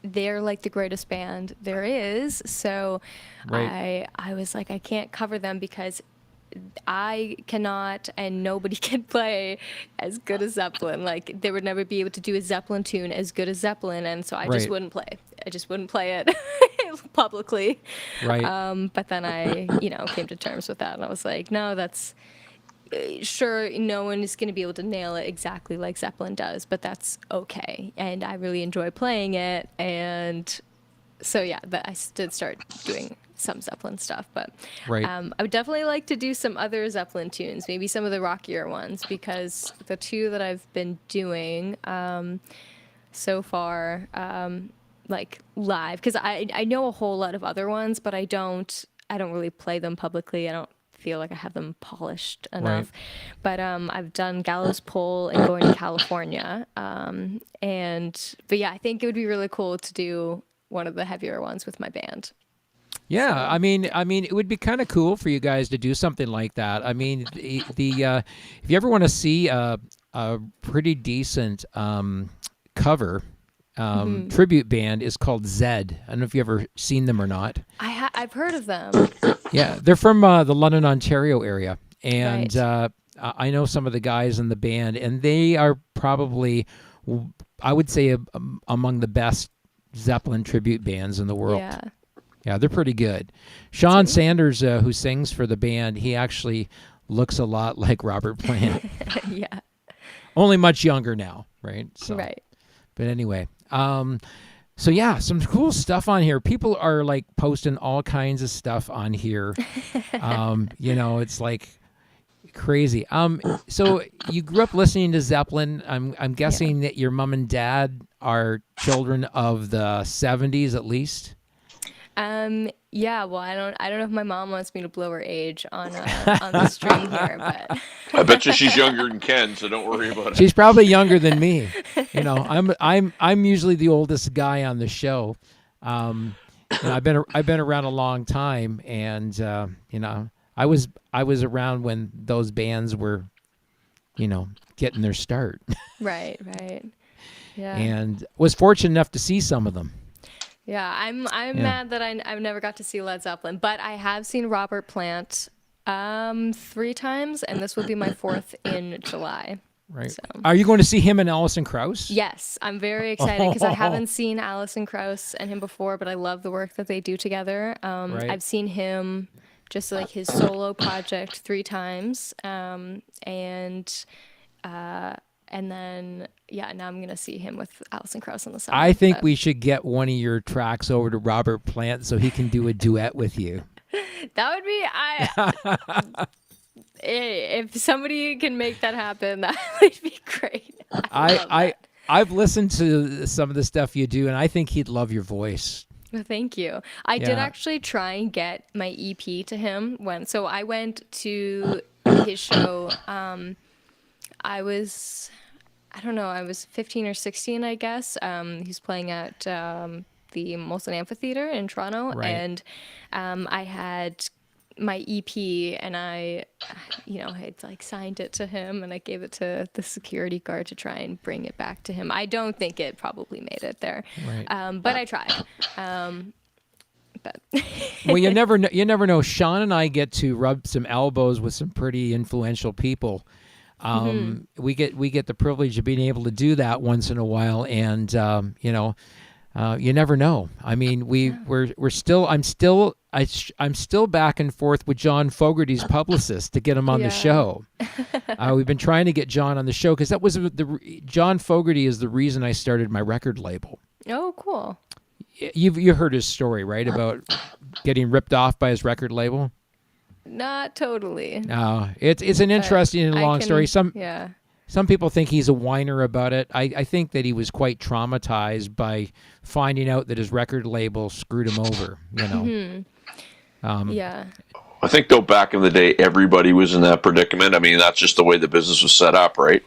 they're like the greatest band there is. So Right. I was like, I can't cover them because I cannot and nobody can play as good as Zeppelin. Like they would never be able to do a Zeppelin tune as good as Zeppelin. And so I just Right. wouldn't play. I just wouldn't play it publicly. Right. But then I, you know, came to terms with that and I was like, no, that's sure, no one is going to be able to nail it exactly like Zeppelin does, but that's okay. And I really enjoy playing it. And so, yeah, but I did start doing some Zeppelin stuff. But Right. I would definitely like to do some other Zeppelin tunes, maybe some of the rockier ones, because the two that I've been doing so far, like live, because I know a whole lot of other ones, but I don't really play them publicly. I don't feel like I have them polished enough. But I've done Gallows Pole and Going to California. But yeah, I think it would be really cool to do one of the heavier ones with my band. Yeah, so. I mean, it would be kind of cool for you guys to do something like that. I mean, if you ever want to see a pretty decent cover. Tribute band is called Zed. I don't know if you've ever seen them or not. I've heard of them. Yeah, they're from the London, Ontario area, and Right. I know some of the guys in the band, and they are probably, I would say, among the best Zeppelin tribute bands in the world. Yeah, they're pretty good. Sean Sanders, who sings for the band, he actually looks a lot like Robert Plant. Yeah. Only much younger now, right? So, right. But anyway, so yeah, some cool stuff on here. People are like posting all kinds of stuff on here. You know, it's like Crazy. So you grew up listening to Zeppelin. I'm guessing that your mom and dad are children of the 70s at least. Yeah, well, I don't know if my mom wants me to blow her age on the stream here, but I bet you she's younger than Ken, so don't worry about it. She's probably younger than me. You know, I'm usually the oldest guy on the show. You know, I've been around a long time, and you know, I was around when those bands were, you know, getting their start. right. Yeah. And was fortunate enough to see some of them. Yeah, I'm mad that I've never got to see Led Zeppelin, but I have seen Robert Plant 3 times, and this will be my 4th in July. Right. So. Are you going to see him and Alison Krauss? Yes, I'm very excited because I haven't seen Alison Krauss and him before, but I love the work that they do together. Right. I've seen him just like his solo project 3 times, and then, yeah, now I'm going to see him with Alison Krauss on the side. I think we should get one of your tracks over to Robert Plant so he can do a duet with you. That would be... if somebody can make that happen, that would be great. I've listened to some of the stuff you do, and I think he'd love your voice. Well, thank you. I did actually try and get my EP to him so I went to his show. I was 15 or 16, I guess. He's playing at the Molson Amphitheater in Toronto, right. And I had my EP, and I had like signed it to him, and I gave it to the security guard to try and bring it back to him. I don't think it probably made it there, right. but I tried. But well, you never know. Sean and I get to rub some elbows with some pretty influential people. We get the privilege of being able to do that once in a while, and you never know. I mean, I'm still back and forth with John Fogerty's publicist to get him on the show. We've been trying to get John on the show because that was John Fogerty is the reason I started my record label. Oh, cool. You heard his story, right, about getting ripped off by his record label? Not totally. No, it's an interesting and long story. Some people think he's a whiner about it. I think that he was quite traumatized by finding out that his record label screwed him over. You know. Yeah. I think though back in the day, everybody was in that predicament. I mean, that's just the way the business was set up, right?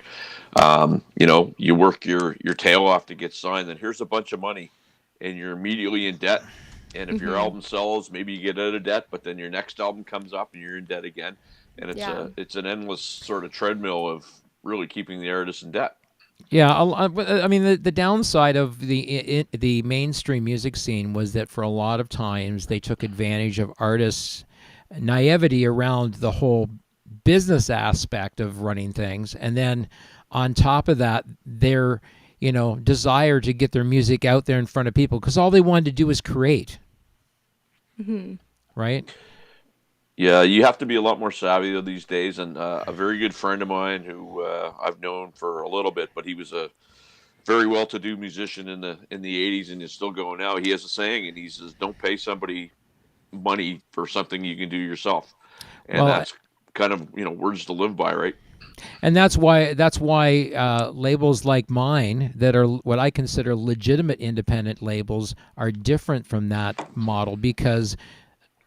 You know, you work your tail off to get signed, and here's a bunch of money, and you're immediately in debt. And if your album sells, maybe you get out of debt, but then your next album comes up and you're in debt again. And it's an endless sort of treadmill of really keeping the artist in debt. Yeah, I mean, the downside of the mainstream music scene was that for a lot of times they took advantage of artists' naivety around the whole business aspect of running things. And then on top of that, their desire to get their music out there in front of people, because all they wanted to do was create. Right? Yeah, you have to be a lot more savvy these days. And a very good friend of mine who I've known for a little bit, but he was a very well-to-do musician in the 80s and is still going now. He has a saying, and he says, "Don't pay somebody money for something you can do yourself." And that's kind of words to live by, right? And that's why labels like mine that are what I consider legitimate independent labels are different from that model, because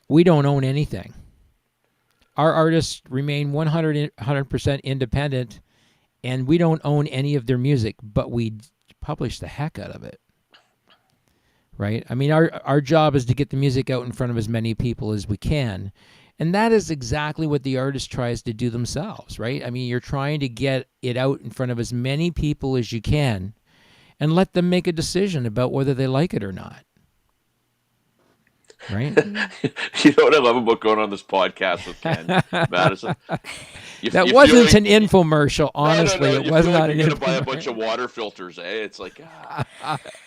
we don't own anything. Our artists remain 100% independent, and we don't own any of their music, but we publish the heck out of it. Right? I mean, our job is to get the music out in front of as many people as we can. And that is exactly what the artist tries to do themselves, right? I mean, you're trying to get it out in front of as many people as you can and let them make a decision about whether they like it or not. Right? You know what I love about going on this podcast with Ken, Madison? That wasn't an infomercial, honestly. No. It was not an infomercial. You're going to buy a bunch of water filters, eh? It's like,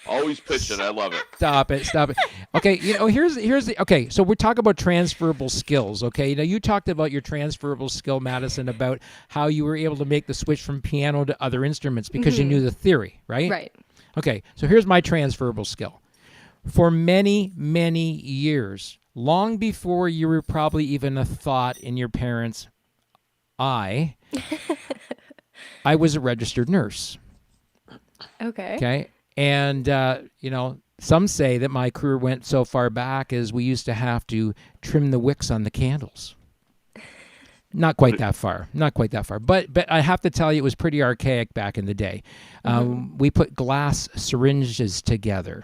always pitching. I love it. Stop it. Okay, here's okay, so we're talking about transferable skills, okay? Now, you talked about your transferable skill, Madison, about how you were able to make the switch from piano to other instruments because you knew the theory, right? Right. Okay, so here's my transferable skill. For many, many years, long before you were probably even a thought in your parents' I was a registered nurse. Okay. Okay. And, some say that my career went so far back as we used to have to trim the wicks on the candles. Not quite that far. But I have to tell you, it was pretty archaic back in the day. We put glass syringes together.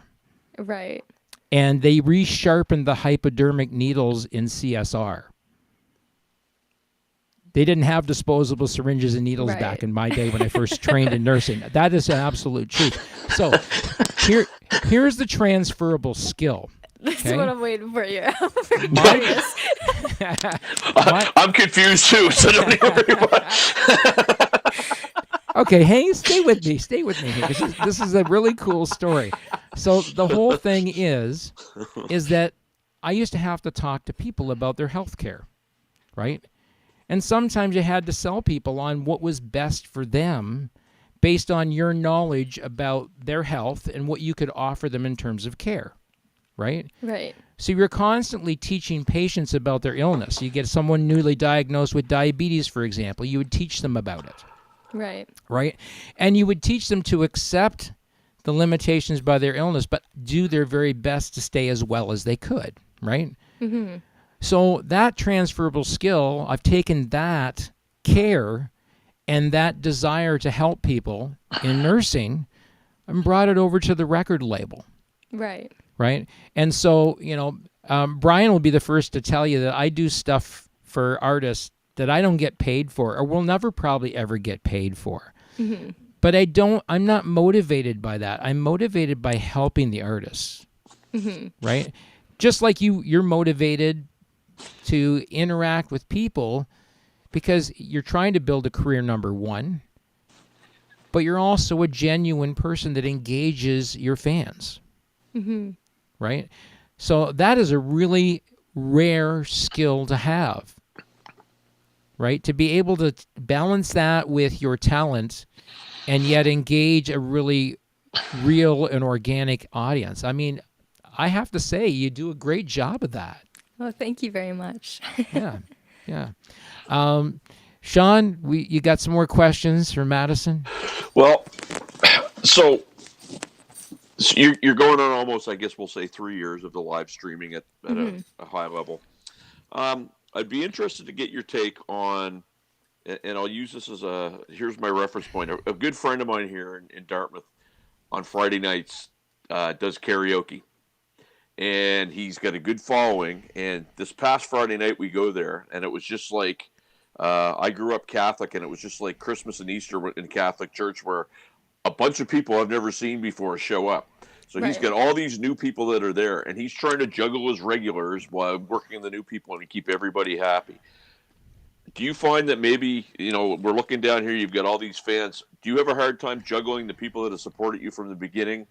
Right. And they resharpened the hypodermic needles in CSR. They didn't have disposable syringes and needles back in my day when I first trained in nursing. That is an absolute truth. So here's the transferable skill. This okay? is what I'm waiting for you. I'm confused too, so don't even worry about it. Okay, stay with me here. This is a really cool story. So the whole thing is that I used to have to talk to people about their health care, right? And sometimes you had to sell people on what was best for them based on your knowledge about their health and what you could offer them in terms of care, right? Right. So you're constantly teaching patients about their illness. You get someone newly diagnosed with diabetes, for example, you would teach them about it. Right. Right? And you would teach them to accept the limitations by their illness, but do their very best to stay as well as they could, right? Mm-hmm. So that transferable skill, I've taken that care and that desire to help people in nursing and brought it over to the record label. Right. Right? And so, Brian will be the first to tell you that I do stuff for artists that I don't get paid for or will never probably ever get paid for. Mm-hmm. But I'm not motivated by that. I'm motivated by helping the artists, right? Just like you're motivated to interact with people because you're trying to build a career, number one, but you're also a genuine person that engages your fans, right? So that is a really rare skill to have, right? To be able to balance that with your talent and yet engage a really real and organic audience. I mean, I have to say, you do a great job of that. Oh, thank you very much. Yeah. Sean, you got some more questions for Madison? Well, so you're going on almost, I guess we'll say 3 years of the live streaming at a high level. I'd be interested to get your take on, and I'll use this as here's my reference point. A good friend of mine here in Dartmouth on Friday nights does karaoke. And he's got a good following. And this past Friday night, we go there, and it was just like, I grew up Catholic, and it was just like Christmas and Easter in Catholic church, where a bunch of people I've never seen before show up. So he's got all these new people that are there, and he's trying to juggle his regulars while working the new people and keep everybody happy. Do you find that maybe, we're looking down here, you've got all these fans. Do you have a hard time juggling the people that have supported you from the beginning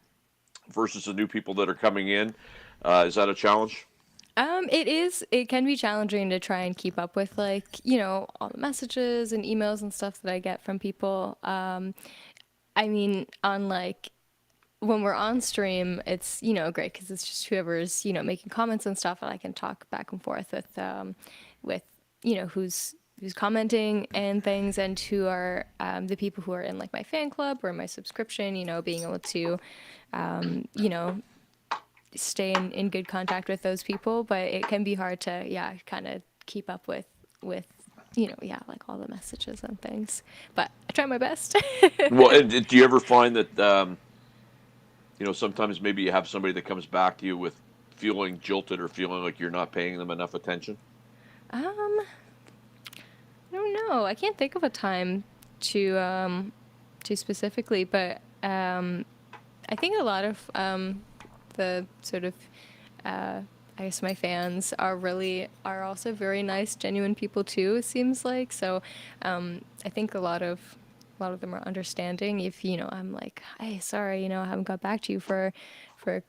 versus the new people that are coming in? Is that a challenge? It is. It can be challenging to try and keep up with, all the messages and emails and stuff that I get from people. I mean, when we're on stream, it's, great because it's just whoever's, making comments and stuff, and I can talk back and forth with who's commenting and things, and who are the people who are in my fan club or my subscription, being able to, stay in good contact with those people. But it can be hard to, kind of keep up with all the messages and things. But I try my best. Well, and do you ever find that, sometimes maybe you have somebody that comes back to you with feeling jilted or feeling like you're not paying them enough attention? I don't know. I can't think of a time to specifically, but I think a lot of the sort of I guess my fans are also very nice, genuine people too, it seems like. So I think a lot of them are understanding if, I'm like, hey, sorry, I haven't got back to you for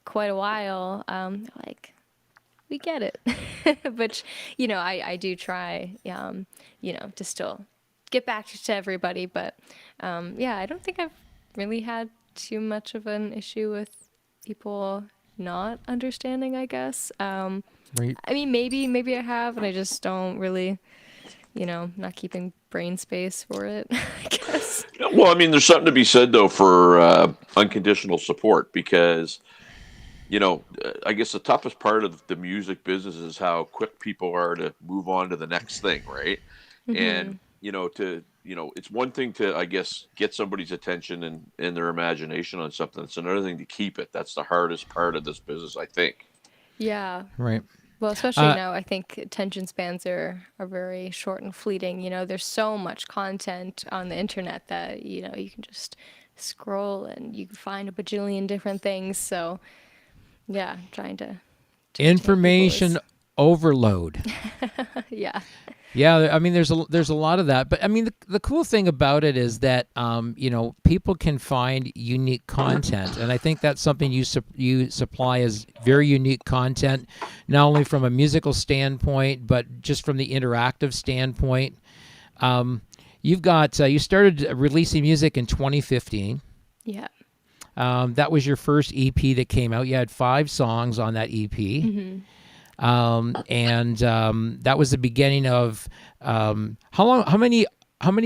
quite a while. We get it. But, I do try, to still get back to everybody. But, I don't think I've really had too much of an issue with people not understanding, I guess. Right. I mean, maybe I have, and I just don't really not keeping brain space for it, I guess. Well, I mean, there's something to be said though for unconditional support because I guess the toughest part of the music business is how quick people are to move on to the next thing, right? And it's one thing to, I guess, get somebody's attention and their imagination on something. It's another thing to keep it. That's the hardest part of this business, I think. Yeah. Right. Well, especially now, I think attention spans are very short and fleeting. There's so much content on the internet that, you can just scroll and you can find a bajillion different things. So, yeah, trying to Information overload. Yeah. Yeah, I mean, there's a lot of that, but I mean, the cool thing about it is that people can find unique content, and I think that's something you supply as very unique content, not only from a musical standpoint, but just from the interactive standpoint. You've got you started releasing music in 2015. Yeah. That was your first EP that came out. You had 5 songs on that EP. Mm-hmm. And that was the beginning of how many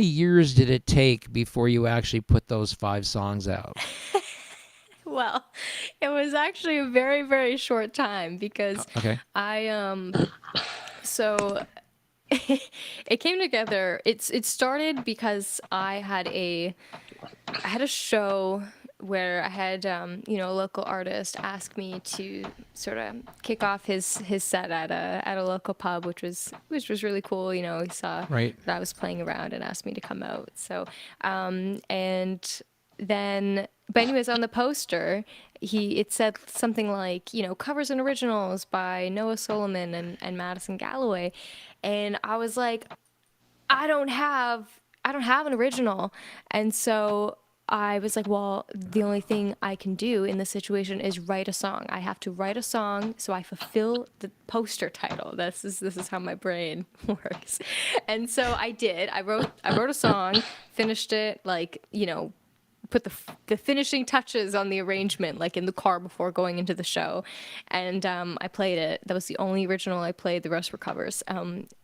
years did it take before you actually put those 5 songs out? Well, it was actually a very, very short time because so it came together. It started because I had a show where I had a local artist ask me to sort of kick off his set at a local pub, which was really cool. He saw that I was playing around and asked me to come out. So and then, but anyways, on the poster, it said something like covers and originals by Noah Solomon and Madison Galloway, and I was like, I don't have an original, and so I was like, well, the only thing I can do in this situation is write a song. I have to write a song so I fulfill the poster title. This is how my brain works. And so I did. I wrote a song, finished it, put the finishing touches on the arrangement, like in the car before going into the show. And I played it. That was the only original I played. The rest were covers.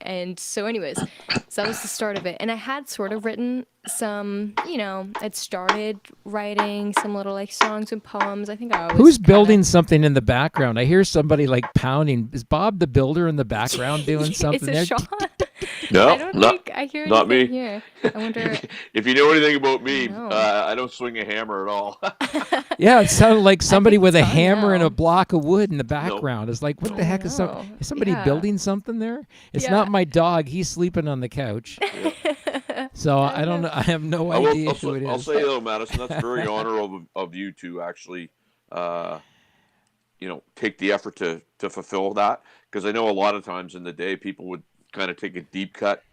And so anyways, so that was the start of it. And I had sort of written some, I'd started writing some little songs and poems. I think I always Who's building something in the background? I hear somebody pounding. Is Bob the builder in the background doing something Is there? it Sean? No, I don't think I hear not anything me. here. I wonder. If you know anything about me, No. I don't swing a hammer at all. Yeah, it sounded like somebody with a it's on hammer and now. a block of wood in the background. It's like, what the heck is no. somebody Yeah. building something there? It's Yeah. not my dog. He's sleeping on the couch. So I don't know. I have no idea who it is. I'll say though, Madison, that's very honorable of you to actually, take the effort to fulfill that. Because I know a lot of times in the day, people would kind of take a deep cut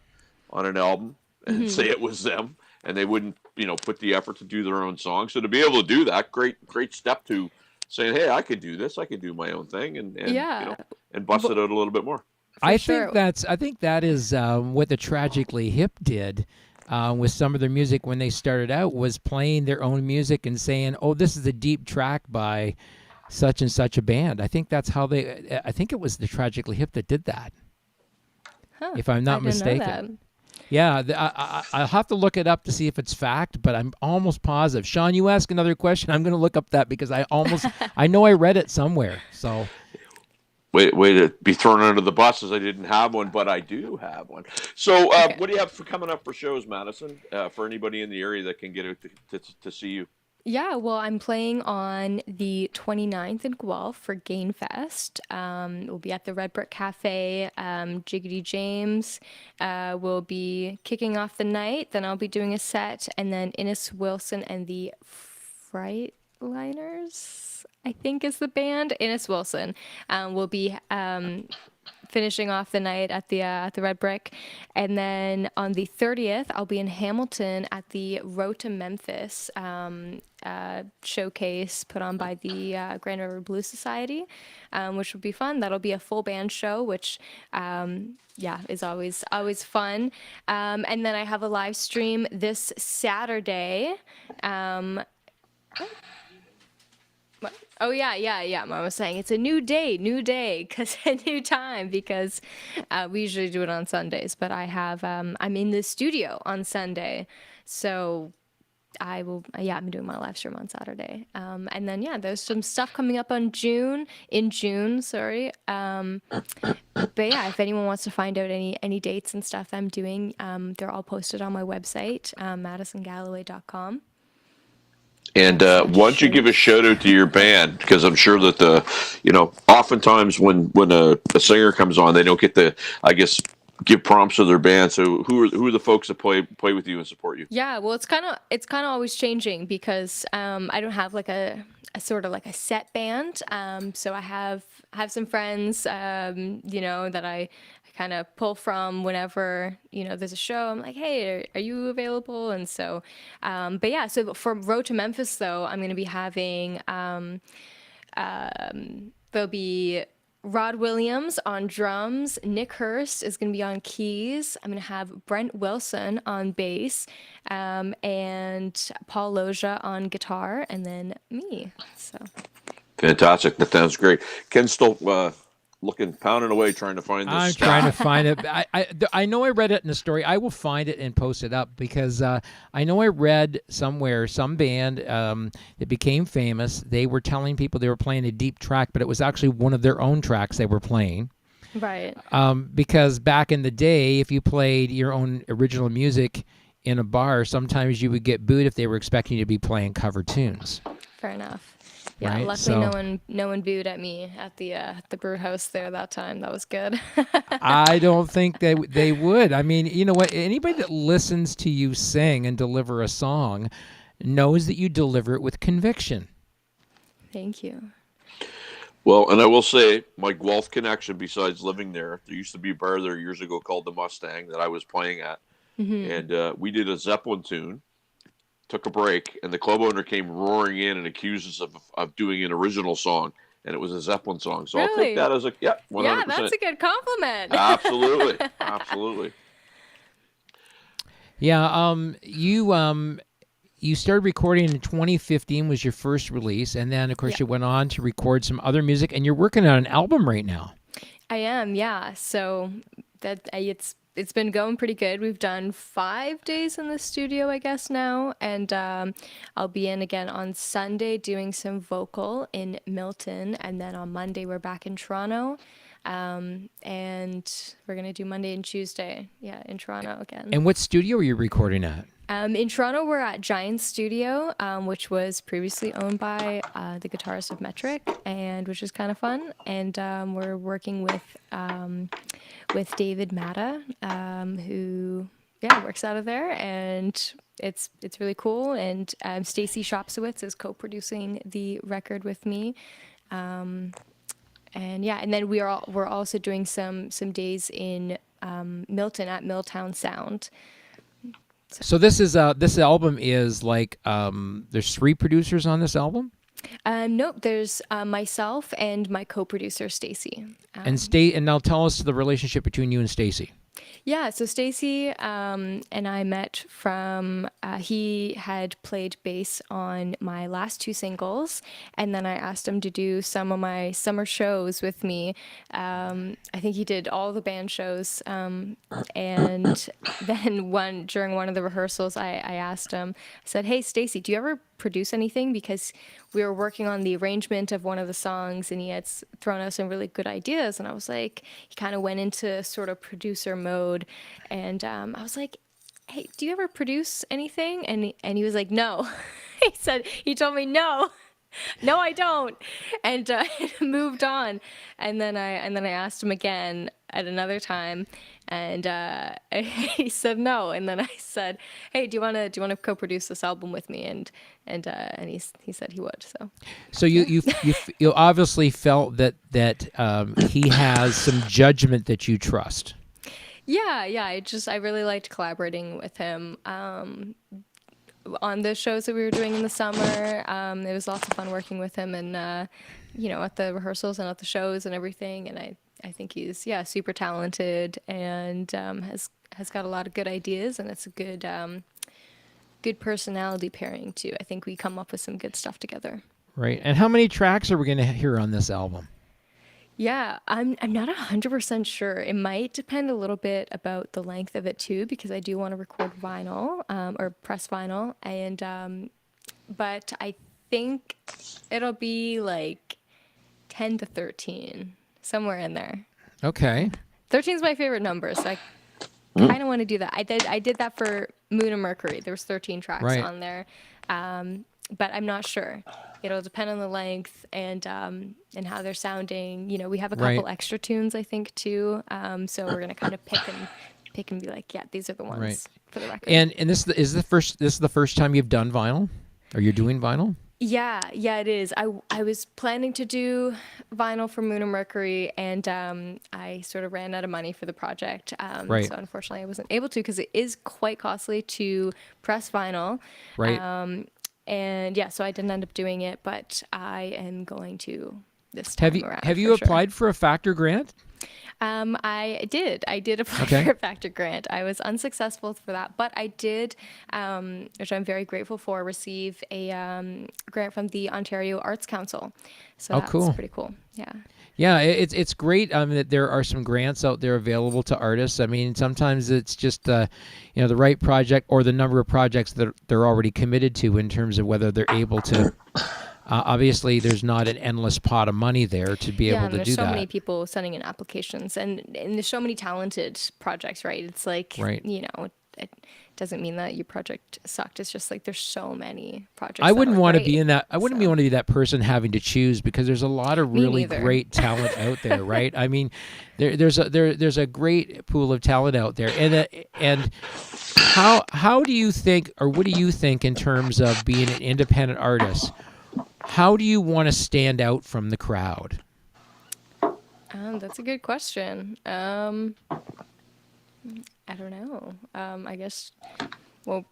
on an album and say it was them, and they wouldn't, put the effort to do their own song. So to be able to do that, great step to saying, hey, I could do this. I could do my own thing, and and bust it out a little bit more. I sure. think that is what the Tragically Hip did with some of their music when they started out, was playing their own music and saying, "Oh, this is a deep track by such and such a band." I think that's how they. I think it was the Tragically Hip that did that, if I'm not I didn't know mistaken. Yeah, I'll have to look it up to see if it's fact, but I'm almost positive. Sean, you ask another question, I'm going to look up that because I know I read it somewhere. So. Way to be thrown under the bus, as I didn't have one, but I do have one. So what do you have for coming up for shows, Madison, for anybody in the area that can get out to see you? Yeah, well, I'm playing on the 29th in Guelph for Gain Fest. We'll be at the Red Brick Cafe. Jiggity James will be kicking off the night. Then I'll be doing a set. And then Innes Wilson and the Freightliners, I think is the band. Innes Wilson will be finishing off the night at the Red Brick. And then on the 30th, I'll be in Hamilton at the Road to Memphis showcase put on by the Grand River Blues Society, which will be fun. That'll be a full band show, which is always fun. And then I have a live stream this Saturday. Oh yeah. Mom was saying it's a new day, because a new time because we usually do it on Sundays, but I'm in the studio on Sunday, so I will. Yeah, I'm doing my live stream on Saturday, and then there's some stuff coming up in June. Sorry, but yeah, if anyone wants to find out any dates and stuff I'm doing, they're all posted on my website, madisongalloway.com. And why don't you give a shout out to your band? Because I'm sure that oftentimes when a singer comes on, they don't get to, I guess, give prompts to their band. So who are the folks that play with you and support you? Yeah, well, it's kind of always changing because I don't have like a sort of like a set band. So I have some friends, that I kind of pull from whenever there's a show. I'm like, hey, are you available? And so, but yeah, so for Road to Memphis though, I'm going to be having there'll be Rod Williams on drums. Nick Hurst is going to be on keys. I'm going to have Brent Wilson on bass, and Paul Loja on guitar, and then me. So Fantastic. That sounds great. Ken's still pounding away trying to find this. I'm trying to find it. I know I read it in the story. I will find it and post it up because I know I read somewhere some band that became famous. They were telling people they were playing a deep track, but it was actually one of their own tracks they were playing. right. Because back in the day, if you played your own original music in a bar, sometimes you would get booed if they were expecting you to be playing cover tunes. Fair enough. Yeah, Right, luckily no one booed at me at the brew house there that time. That was good. I don't think they would. I mean, you know what? Anybody that listens to you sing and deliver a song knows that you deliver it with conviction. Thank you. Well, and I will say, my Guelph connection, besides living there used to be a bar there years ago called the Mustang that I was playing at. Mm-hmm. And we did a Zeppelin tune, took a break, and the club owner came roaring in and accused us of doing an original song, and it was a Zeppelin song. So I'll take that as 100%. Yeah, that's a good compliment. Absolutely. Absolutely. Yeah, you started recording in 2015 was your first release, and then, of course, you went on to record some other music, and you're working on an album right now. I am, yeah. So it's been going pretty good. We've done 5 days in the studio, I guess, now. And I'll be in again on Sunday doing some vocal in Milton. And then on Monday, we're back in Toronto. And we're going to do Monday and Tuesday, in Toronto again. And what studio are you recording at? In Toronto, we're at Giant Studio, which was previously owned by the guitarist of Metric, and which is kind of fun. And we're working with David Matta, who works out of there, and it's really cool. And Stacy Shopsowitz is co-producing the record with me. And then we're also doing some days in Milton at Milltown Sound. So this album is like there's 3 producers on this album? Nope, there's myself and my co-producer Stacy. And now tell us the relationship between you and Stacy. Yeah, so Stacy and I met from, he had played bass on my last 2 singles, and then I asked him to do some of my summer shows with me. I think he did all the band shows, and then during one of the rehearsals, I asked him, I said, hey, Stacy, do you ever produce anything? Because we were working on the arrangement of one of the songs, and he had thrown out some really good ideas, and I was like, he kind of went into sort of producer mode, and I was like, hey, do you ever produce anything? And he was like, no. He told me no, I don't, and moved on. And then I asked him again at another time, and he said no. And then I said, hey, do you want to co-produce this album with me? And he said he would. So you obviously felt that he has some judgment that you trust. Yeah. I really liked collaborating with him on the shows that we were doing in the summer. It was lots of fun working with him, and at the rehearsals and at the shows and everything. And I think he's super talented, and has got a lot of good ideas, and it's a good personality pairing too. I think we come up with some good stuff together. Right. And how many tracks are we going to hear on this album? Yeah, I'm not 100% sure. It might depend a little bit about the length of it too, because I do want to record vinyl or press vinyl, and but I think it'll be like 10 to 13, somewhere in there. Okay. 13 is my favorite number, so I kind of want to do that. I did that for Moon and Mercury. There was 13 tracks Right. on there, but I'm not sure. It'll depend on the length and how they're sounding. You know, we have a couple Right. extra tunes, I think, too. So we're gonna kind of pick and be like, yeah, these are the ones Right. for the record. And this is the first time you've done vinyl, or you're doing vinyl? Yeah, it is. I was planning to do vinyl for Moon and Mercury, and I sort of ran out of money for the project. Right. So unfortunately, I wasn't able to, because it is quite costly to press vinyl. Right. And yeah, so I didn't end up doing it, but I am going to this time around. Have you for sure. applied for a Factor grant? I did apply Okay. for a Factor grant. I was unsuccessful for that, but I did, which I'm very grateful for, receive a grant from the Ontario Arts Council. So that's cool. pretty cool. Yeah. Yeah, it's great that there are some grants out there available to artists. I mean, sometimes it's just the right project or the number of projects that they're already committed to in terms of whether they're able to. Obviously, there's not an endless pot of money there to be able and to there's do so that. many people sending in applications, and there's so many talented projects, right? It's like, Right. It doesn't mean that your project sucked. It's just like there's so many projects. I wouldn't want to great. be in that. I wouldn't want to be that person having to choose, because there's a lot of Me really neither. great talent out there, right? I mean, there's a great pool of talent out there, and how do you think, or what do you think in terms of being an independent artist? How do you want to stand out from the crowd? That's a good question. I don't know. I guess, well,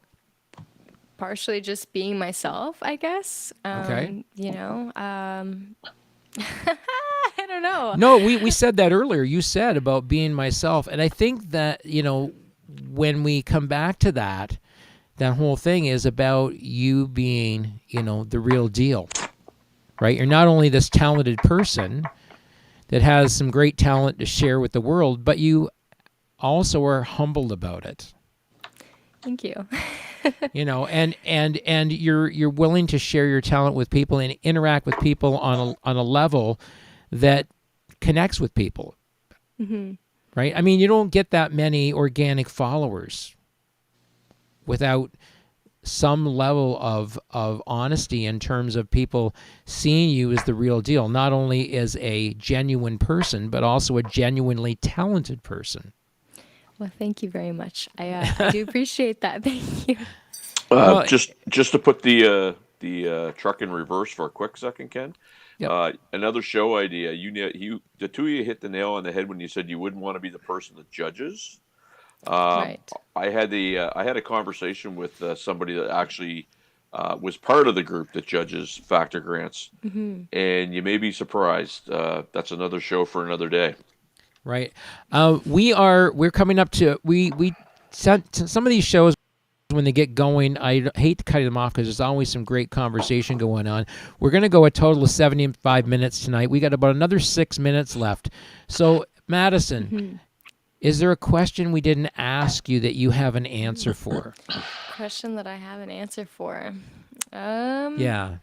partially just being myself, I guess. Okay. I don't know. No, we said that earlier. You said about being myself, and I think that when we come back to that whole thing is about you being the real deal, right? You're not only this talented person that has some great talent to share with the world, but you also are humbled about it. Thank you. And you're willing to share your talent with people and interact with people on a level that connects with people. Mm-hmm. Right? I mean, you don't get that many organic followers without some level of honesty in terms of people seeing you as the real deal, not only as a genuine person, but also a genuinely talented person. Well, thank you very much. I do appreciate that. Thank you. Well, just to put the truck in reverse for a quick second, Ken. Yep. Another show idea. The two of you hit the nail on the head when you said you wouldn't want to be the person that judges. Right. I had a conversation with somebody that actually was part of the group that judges Factor grants, and you may be surprised. That's another show for another day. Right. We're coming up to we sent some of these shows. When they get going, I hate to cut them off because there's always some great conversation going on. We're going to go a total of 75 minutes tonight. We got about another 6 minutes left. So, Madison, is there a question we didn't ask you that you have an answer for? Question that I have an answer for. Yeah.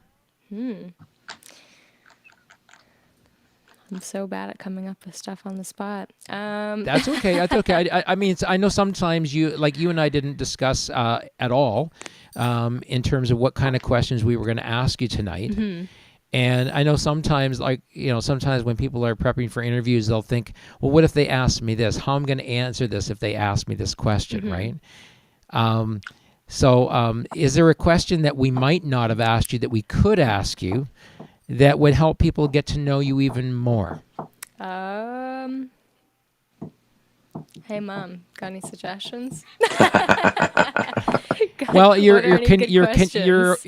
I'm so bad at coming up with stuff on the spot. That's okay. That's okay. I mean, I know sometimes you and I didn't discuss at all in terms of what kind of questions we were going to ask you tonight. And I know sometimes, sometimes when people are prepping for interviews, they'll think, well, what if they ask me this? How am I going to answer this if they ask me this question, right? So is there a question that we might not have asked you that we could ask you that would help people get to know you even more? Hey, Mom, got any suggestions? Well, What you're are any good questions?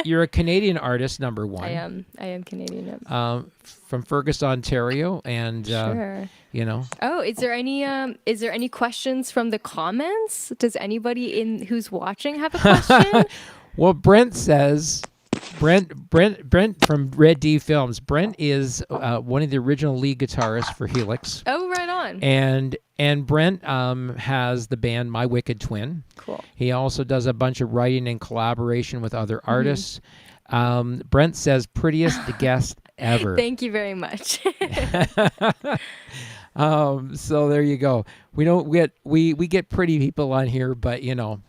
you're a Canadian artist, number one. I am Canadian. From Fergus, Ontario, and Sure. Oh, is there any questions from the comments? Does anybody who's watching have a question? Well, Brent says Brent from Red D Films. Brent is one of the original lead guitarists for Helix. Oh, right on. And Brent has the band My Wicked Twin. Cool. He also does a bunch of writing and collaboration with other artists. Brent says prettiest guest ever. Thank you very much. So there you go. We don't get we get pretty people on here, but you know,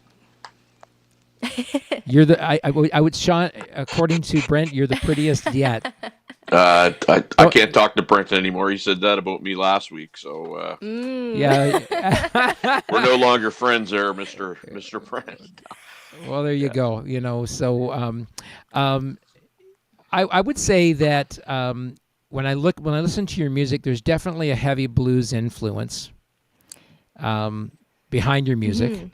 you're the I would Sean, according to Brent, you're the prettiest yet. I can't talk to Brent anymore. He said that about me last week, so yeah, we're no longer friends there, Mr. Brent. Well, there you go. You know, so I would say that when I listen to your music, there's definitely a heavy blues influence behind your music.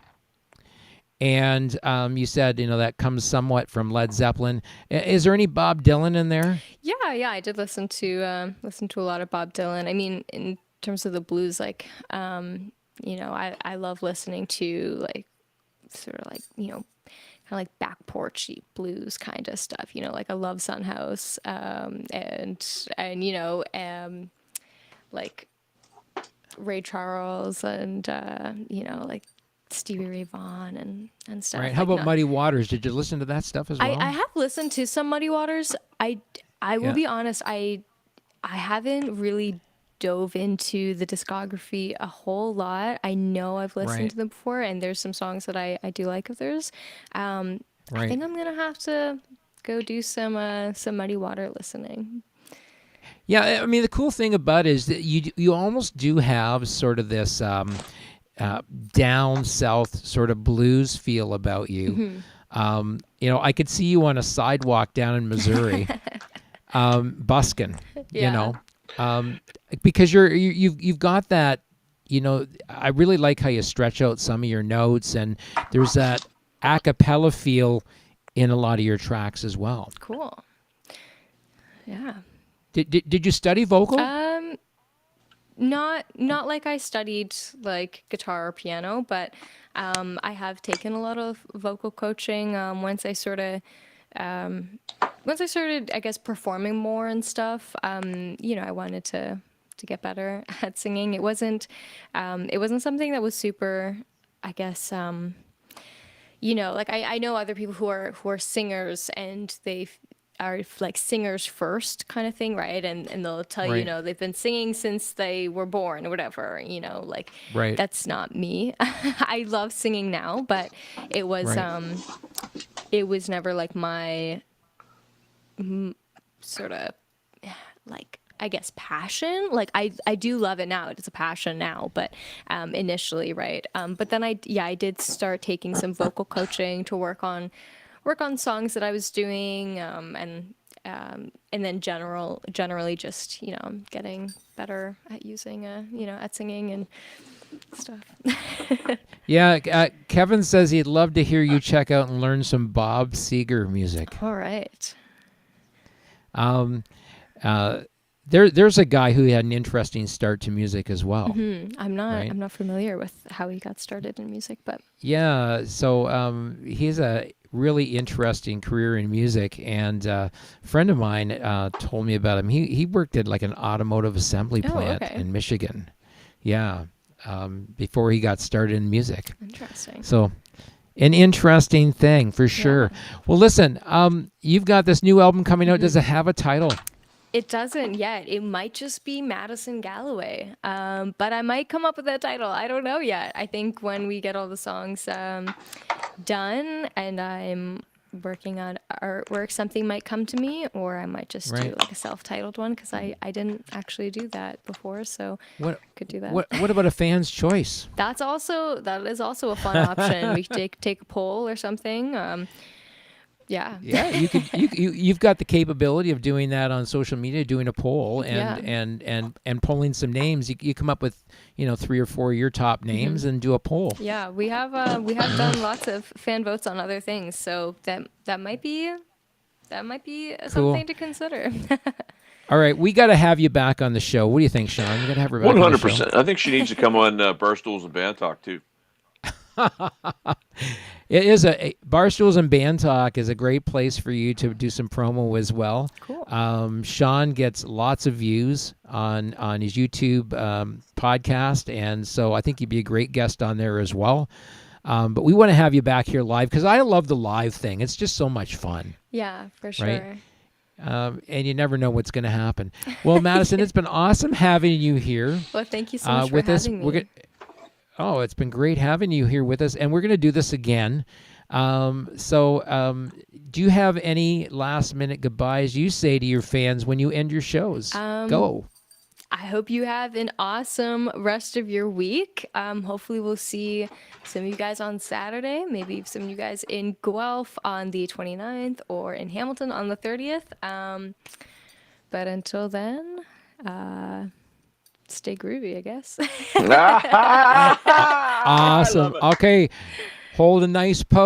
And you said, you know, that comes somewhat from Led Zeppelin. Is there any Bob Dylan in there? Yeah, I did listen to a lot of Bob Dylan. I mean, in terms of the blues, like, you know, I love listening to like sort of like, you know, kind of like back porchy blues kind of stuff. You know, like I love Son House, and you know, like Ray Charles and you know, like Stevie Ray Vaughan and stuff. Right. How about Muddy Waters? Did you listen to that stuff as well? I have listened to some Muddy Waters. I will be honest, I haven't really dove into the discography a whole lot. I know I've listened to them before, and there's some songs that I do like of theirs. I think I'm gonna have to go do some Muddy Water listening. Yeah, I mean the cool thing about it is that you almost do have sort of this down south sort of blues feel about you. You know, I could see you on a sidewalk down in Missouri, busking. You know, because you've got that. You know, I really like how you stretch out some of your notes, and there's that a cappella feel in a lot of your tracks as well. Cool. Yeah. Did you study vocal? Not like I studied like guitar or piano, but I have taken a lot of vocal coaching once I started, I guess, performing more and stuff. You know, I wanted to get better at singing. It wasn't something that was super, I guess, you know, like I know other people who are singers, and they are like singers first kind of thing, right? And they'll tell you, you know, they've been singing since they were born or whatever, you know, like that's not me. I love singing now, but it was never like my sort of like, I guess, passion. Like I do love it now. It's a passion now, but initially, right? But then I did start taking some vocal coaching to work on songs that I was doing, and then generally just, you know, getting better at using, you know, at singing and stuff. Yeah, Kevin says he'd love to hear you check out and learn some Bob Seger music. All right. There's a guy who had an interesting start to music as well. I'm not familiar with how he got started in music, but yeah. So he's a really interesting career in music, and a friend of mine told me about him. He worked at like an automotive assembly plant in Michigan. Yeah, before he got started in music. Interesting. So an interesting thing for sure. Well, listen, you've got this new album coming out. Does it have a title? It doesn't yet. It might just be Madison Galloway, but I might come up with that title. I don't know yet. I think when we get all the songs done and I'm working on artwork, something might come to me, or I might just do like a self-titled one, because I didn't actually do that before, so I could do that. What about a fan's choice? That is also a fun option. We could take a poll or something. Yeah, you've got the capability of doing that on social media, doing a poll and polling some names. You come up with, you know, 3 or 4 of your top names and do a poll. Yeah, we have done lots of fan votes on other things, so that might be something to consider. All right, we got to have you back on the show. What do you think, Sean? We got to have her back 100%. I think she needs to come on Barstools and Bandtalk too. It is Barstools and Bandtalk is a great place for you to do some promo as well. Cool. Sean gets lots of views on his YouTube podcast, and so I think you'd be a great guest on there as well. But we want to have you back here live because I love the live thing. It's just so much fun. Yeah, for sure. Right? And you never know what's going to happen. Well, Madison, it's been awesome having you here. Well, thank you so much for having me. Oh, it's been great having you here with us, and we're going to do this again. Do you have any last-minute goodbyes you say to your fans when you end your shows? Go. I hope you have an awesome rest of your week. Hopefully we'll see some of you guys on Saturday, maybe some of you guys in Guelph on the 29th or in Hamilton on the 30th. But until then, stay groovy, I guess. Awesome. Okay. Hold a nice pose.